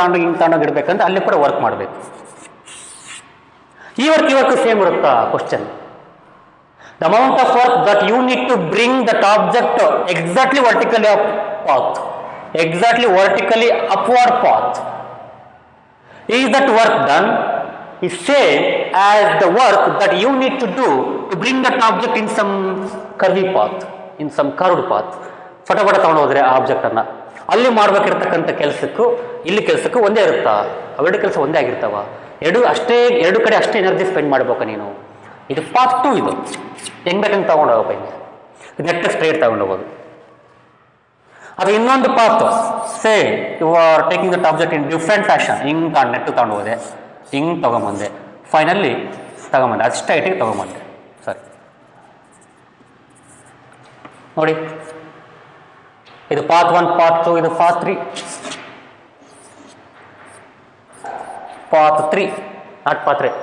ತಾಂಡೋಗಿ ಇಡಬೇಕಂದ್ರೆ ಅಲ್ಲಿ ಕೂಡ ವರ್ಕ್ ಮಾಡಬೇಕು. ಈ ವರ್ಕ್ ಸೇಮ್ ಇರುತ್ತಾ? Question. The amount of work that you need to bring that object exactly vertically up path, exactly vertically upward path, is that work done is same as the work that you need to do to bring that object in some curvy path, in some curved path. ಫಟಾಫಟ ತಗೊಂಡು ಹೋದ್ರೆ ಆ ಆಬ್ಜೆಕ್ಟನ್ನು ಅಲ್ಲಿ ಮಾಡಬೇಕಿರ್ತಕ್ಕಂಥ ಕೆಲಸಕ್ಕೂ ಇಲ್ಲಿ ಕೆಲಸಕ್ಕೂ ಒಂದೇ ಇರುತ್ತಾ? ಅವೆರಡು ಕೆಲಸ ಒಂದೇ ಆಗಿರ್ತಾವ? ಎರಡು ಕಡೆ ಅಷ್ಟೇ ಎನರ್ಜಿ ಸ್ಪೆಂಡ್ ಮಾಡ್ಬೇಕು ನೀನು. ಇದು ಪಾತ್ 2. ಇದು ಹೆಂಗೆ ಬೇಕಂಗೆ ತಗೊಂಡು ಹೋಗಪ್ಪ, ಹಿಂಗೆ ನೆಟ್ ಸ್ಟ್ರೈಟ್ ತಗೊಂಡು ಹೋಗೋದು. ಅದು ಇನ್ನೊಂದು path, say you are taking that object in different fashion. ಹಿಂಗೆ ನೆಟ್ಟು ತಗೊಂಡು ಹೋದೆ, ಹಿಂಗೆ ತೊಗೊಂಬಂದೆ, ಫೈನಲಿ ತಗೊಂಬಂದೆ, ಅದು ಸ್ಟ್ರೈಟಿಗೆ ತೊಗೊಂಬಂದೆ. ಸರಿ ನೋಡಿ, ಇದು ಪಾತ್ 1, ಪಾತ್ 2, ಇದು ಪಾತ್ 3. Path 3 not path 3.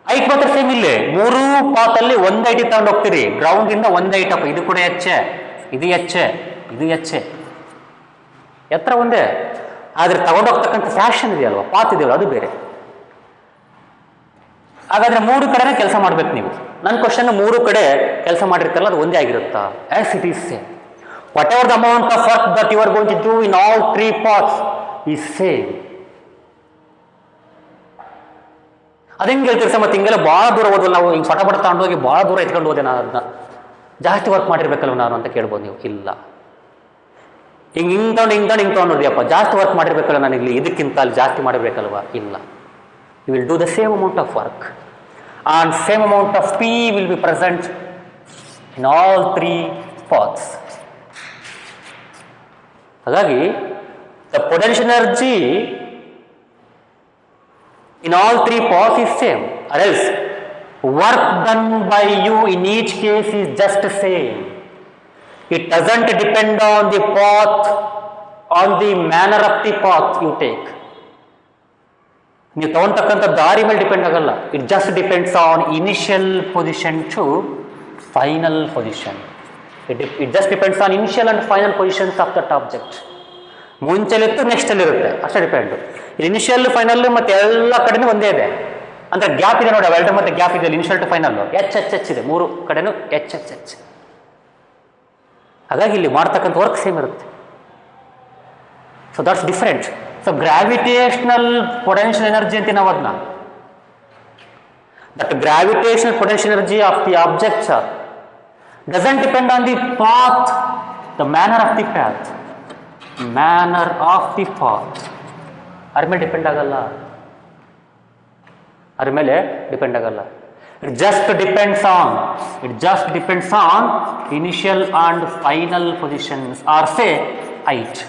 ಐಟ್ ಮಾತ್ರ ಸೇಮ್ ಇಲ್ಲೇ. 3 ಪಾತಲ್ಲಿ ಒಂದು ಐಟಿ ತಗೊಂಡು ಹೋಗ್ತೀರಿ. ಗ್ರೌಂಡಿಂದ ಒಂದು ಐಟಪ್ಪ. ಇದು ಕೂಡ ಹೆಚ್ಚೆ, ಇದು ಹೆಚ್ಚೆ, ಇದು ಹೆಚ್ಚೆ, ಎತ್ತರ ಒಂದೇ. ಆದರೆ ತಗೊಂಡೋಗ್ತಕ್ಕಂಥ ಫ್ಯಾಷನ್ ಇದೆಯಲ್ವ, ಪಾತ್ ಇದೆಯಲ್ಲ, ಅದು ಬೇರೆ. ಹಾಗಾದ್ರೆ 3 ಕಡೆನೇ ಕೆಲಸ ಮಾಡ್ಬೇಕು ನೀವು. ನನ್ನ ಕ್ವಶನ್, 3 ಕಡೆ ಕೆಲಸ ಮಾಡಿರ್ತಾರಲ್ಲ, ಅದು ಒಂದೇ ಆಗಿರುತ್ತಾ? As it is same. Whatever the amount of work that you are going to do in all 3 parts is same. ಅದಂಗೆ ಹೇಳ್ತೀರಿ ಸರ್, ಮತ್ತೆ ಹಿಂಗೆಲ್ಲ ಭಾಳ ದೂರ ಹೋದ್ವಲ್ಲ ನಾವು, ಹಿಂಗೆ ಫಟಾಫಟ ತಗೊಂಡೋಗಿ ಭಾಳ ದೂರ ಎತ್ಕೊಂಡು ಹೋದೆ ನಾನು, ಅದನ್ನ ಜಾಸ್ತಿ ವರ್ಕ್ ಮಾಡಿರ್ಬೇಕಲ್ವ ನಾನು ಅಂತ ಕೇಳ್ಬೋದು ನೀವು. ಇಲ್ಲ, ಹಿಂಗೆ ತೊಗೊಂಡಿದ್ಯಪ್ಪ, ಜಾಸ್ತಿ ವರ್ಕ್ ಮಾಡಿರ್ಬೇಕಲ್ಲ ನಾನು ಇಲ್ಲಿ, ಇದಕ್ಕಿಂತ ಅಲ್ಲಿ ಜಾಸ್ತಿ ಮಾಡಿರ್ಬೇಕಲ್ವ? ಇಲ್ಲ, you will do the same amount of work and same amount of P will be present in all 3 paths. ಹಾಗಾಗಿ the potential energy in all 3 paths is same, or else work done by you in each case is just the same. It doesn't depend on the path, on the manner of the path you take. ನೀವು ತಗೊಂತಕ್ಕಂಥ ದಾರಿ ಮೇಲೆ ಡಿಪೆಂಡ್ ಆಗಲ್ಲ. It just depends on initial position to final position. It just depends on initial and final positions of that object. ಮುಂಚೆಲಿತ್ತು, ನೆಕ್ಸ್ಟಲ್ಲಿ ಇರುತ್ತೆ, ಅಷ್ಟೇ ಡಿಪೆಂಡು. ಇನಿಷಿಯಲ್ ಫೈನಲ್ ಮತ್ತು ಎಲ್ಲ ಕಡೆನೂ ಒಂದೇ ಇದೆ. ಅಂದರೆ ಗ್ಯಾಪ್ ಇದೆ ನೋಡಿ, ಅವೆರಡು ಮತ್ತೆ ಗ್ಯಾಪ್ ಇದೆ. ಇನಿಷಿಯಲ್ ಟು ಫೈನಲ್ ಎಚ್ ಇದೆ, 3 ಕಡೆನೂ ಎಚ್. ಹಾಗಾಗಿ ಇಲ್ಲಿ ಮಾಡ್ತಕ್ಕಂಥ ವರ್ಕ್ ಸೇಮ್ ಇರುತ್ತೆ. So that's different. So gravitational potential energy ಅಂತೀವಿ ನಾವು ಅದನ್ನ. That gravitational potential energy of the objects doesn't depend on the path the manner of the path, manner of the path ಅದ್ರ ಮೇಲೆ ಡಿಪೆಂಡ್ ಆಗಲ್ಲ, ಅದ್ರ ಮೇಲೆ ಡಿಪೆಂಡ್ ಆಗಲ್ಲ. It just depends on initial and final positions or say height.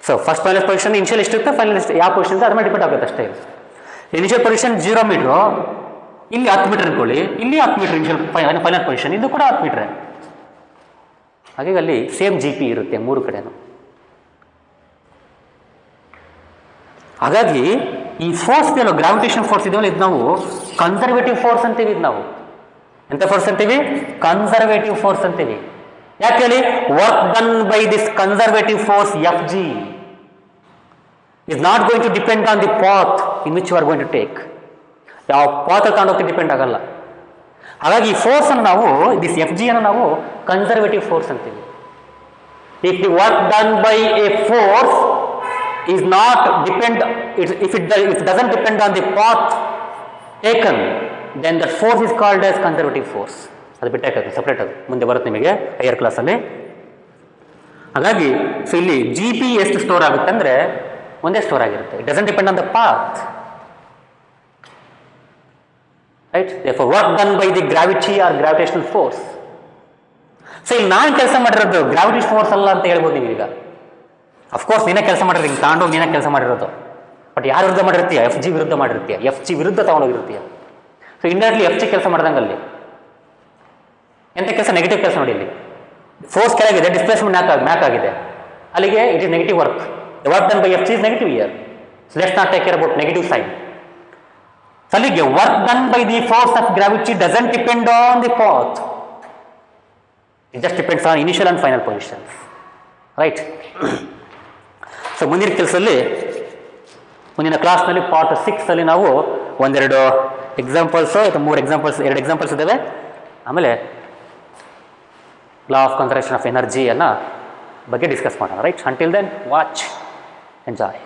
So first final position initial ಎಷ್ಟಿರುತ್ತೆ, ಫೈನಲ್ ಎಷ್ಟು, ಯಾವ ಪೊಸಿಷನ್ ಅದ್ರ ಮೇಲೆ ಡಿಪೆಂಡ್ ಆಗುತ್ತೆ ಅಷ್ಟೇ. ಇನಿಷಿಯಲ್ ಪೊಸಿಷನ್ 0 ಮೀಟ್ರು, ಇಲ್ಲಿ 10 ಮೀಟರ್ ಅನ್ಕೊಳ್ಳಿ, ಇಲ್ಲಿ 10 ಮೀಟರ್ ಇನಿಷಿಯಲ್ ಫೈನಲ್ ಪೊಸಿಷನ್, ಇದು ಕೂಡ 10 ಮೀಟ್ರೆ. ಹಾಗಾಗಿ ಅಲ್ಲಿ ಸೇಮ್ ಜಿ ಪಿ ಇರುತ್ತೆ 3 ಕಡೆನೂ. ಹಾಗಾಗಿ ಈ ಫೋರ್ಸ್ ಇದೆಯಲ್ಲ, ಗ್ರಾವಿಟೇಷನ್ ಫೋರ್ಸ್ ಇದೆಯಲ್ಲ, ಇದು ನಾವು ಕನ್ಸರ್ವೇಟಿವ್ ಫೋರ್ಸ್ ಅಂತೀವಿ. ಇದು ನಾವು ಎಂತ ಫೋರ್ಸ್ ಅಂತೀವಿ? ಕನ್ಸರ್ವೇಟಿವ್ ಫೋರ್ಸ್ ಅಂತೀವಿ. ಯಾಕೆ ಹೇಳಿ? Work done by this conservative force F G is not going to depend on the path in which you are going to take. ಯಾವ ಪಾತ್ ತಗೊಂಡೋಗಿ ಡಿಪೆಂಡ್ ಆಗಲ್ಲ. ಹಾಗಾಗಿ ಈ ಫೋರ್ಸ್ ಅನ್ನು ನಾವು, ದಿಸ್ ಎಫ್ ಜಿ ಅನ್ನು ನಾವು ಕನ್ಸರ್ವೇಟಿವ್ ಫೋರ್ಸ್ ಅಂತೀವಿ. If the work done by A force is not depend, if it doesn't depend on the path taken, then that force is called as conservative force. ಅದು ಬಿಟ್ಟಾಕತ್ತೆ, ಸಪ್ರೇಟ್, ಅದು ಮುಂದೆ ಬರುತ್ತೆ ನಿಮಗೆ ಹೈಯರ್ ಕ್ಲಾಸಲ್ಲಿ. ಹಾಗಾಗಿ ಸೊ ಇಲ್ಲಿ ಜಿ ಪಿ ಎಷ್ಟು ಸ್ಟೋರ್ ಆಗುತ್ತೆ ಅಂದರೆ ಒಂದೇ ಸ್ಟೋರ್ ಆಗಿರುತ್ತೆ. It doesn't depend on the path, right? therefore work done by the gravity or gravitational force. So ಇಲ್ಲಿ ನಾನು ಕೆಲಸ ಮಾಡಿರೋದು ಗ್ರಾವಿಟೇಷನ್ ಫೋರ್ಸ್ ಅಲ್ಲ ಅಂತ ಹೇಳ್ಬೋದು ನೀವು ಈಗ. ಅಫ್ಕೋರ್ಸ್ ನೀನೇ ಕೆಲಸ ಮಾಡಿರೋದು, ಹಿಂಗೆ ತಗೊಂಡೋಗಿ ನೀನೇ ಕೆಲಸ ಮಾಡಿರೋದು. ಬಟ್ ಯಾರು ವಿರುದ್ಧ ಮಾಡಿರ್ತೀಯ? ಎಫ್ ಜಿ ವಿರುದ್ಧ ಮಾಡಿರ್ತೀಯ, ಎಫ್ ಜಿ ವಿರುದ್ಧ ತಗೊಂಡೋಗಿರ್ತೀಯ. ಸೊ ಇಂಡೈರೆಕ್ಟ್ಲಿ ಎಫ್ ಜಿ ಕೆಲಸ ಮಾಡ್ದಂಗೆ ಅಲ್ಲಿ ಎಂಥ ಕೆಲಸ? ನೆಗೆಟಿವ್ ಕೆಲಸ ನೋಡಿ. ಇಲ್ಲಿ ಫೋರ್ಸ್ ಕೆಳಗಿದೆ, ಡಿಸ್ಪ್ಲೇಸ್ಮೆಂಟ್ ಮ್ಯಾಕ್ ಆಗಿದೆ, ಅಲ್ಲಿಗೆ it is negative work. The work done by F G is negative here. So let's not take care about negative sign. So ಅಲ್ಲಿಗೆ work done by the force of gravity doesn't depend on the path, it just depends on initial and final positions, right? So ಮುಂದಿನ ಕೆಲಸದಲ್ಲಿ, ಮುಂದಿನ ಕ್ಲಾಸ್ನಲ್ಲಿ ಪಾರ್ಟ್ 6 ಅಲ್ಲಿ ನಾವು ಒಂದೆರಡು ಎಕ್ಸಾಂಪಲ್ಸು ಅಥವಾ 3 ಎಕ್ಸಾಂಪಲ್ಸ್, 2 ಎಕ್ಸಾಂಪಲ್ಸ್ ಇದ್ದಾವೆ. ಆಮೇಲೆ ಲಾ ಆಫ್ ಕನ್ಸರ್ವೇಷನ್ ಆಫ್ ಎನರ್ಜಿಯನ್ನು ಬಗ್ಗೆ ಡಿಸ್ಕಸ್ ಮಾಡೋಣ, right? Until then watch, enjoy.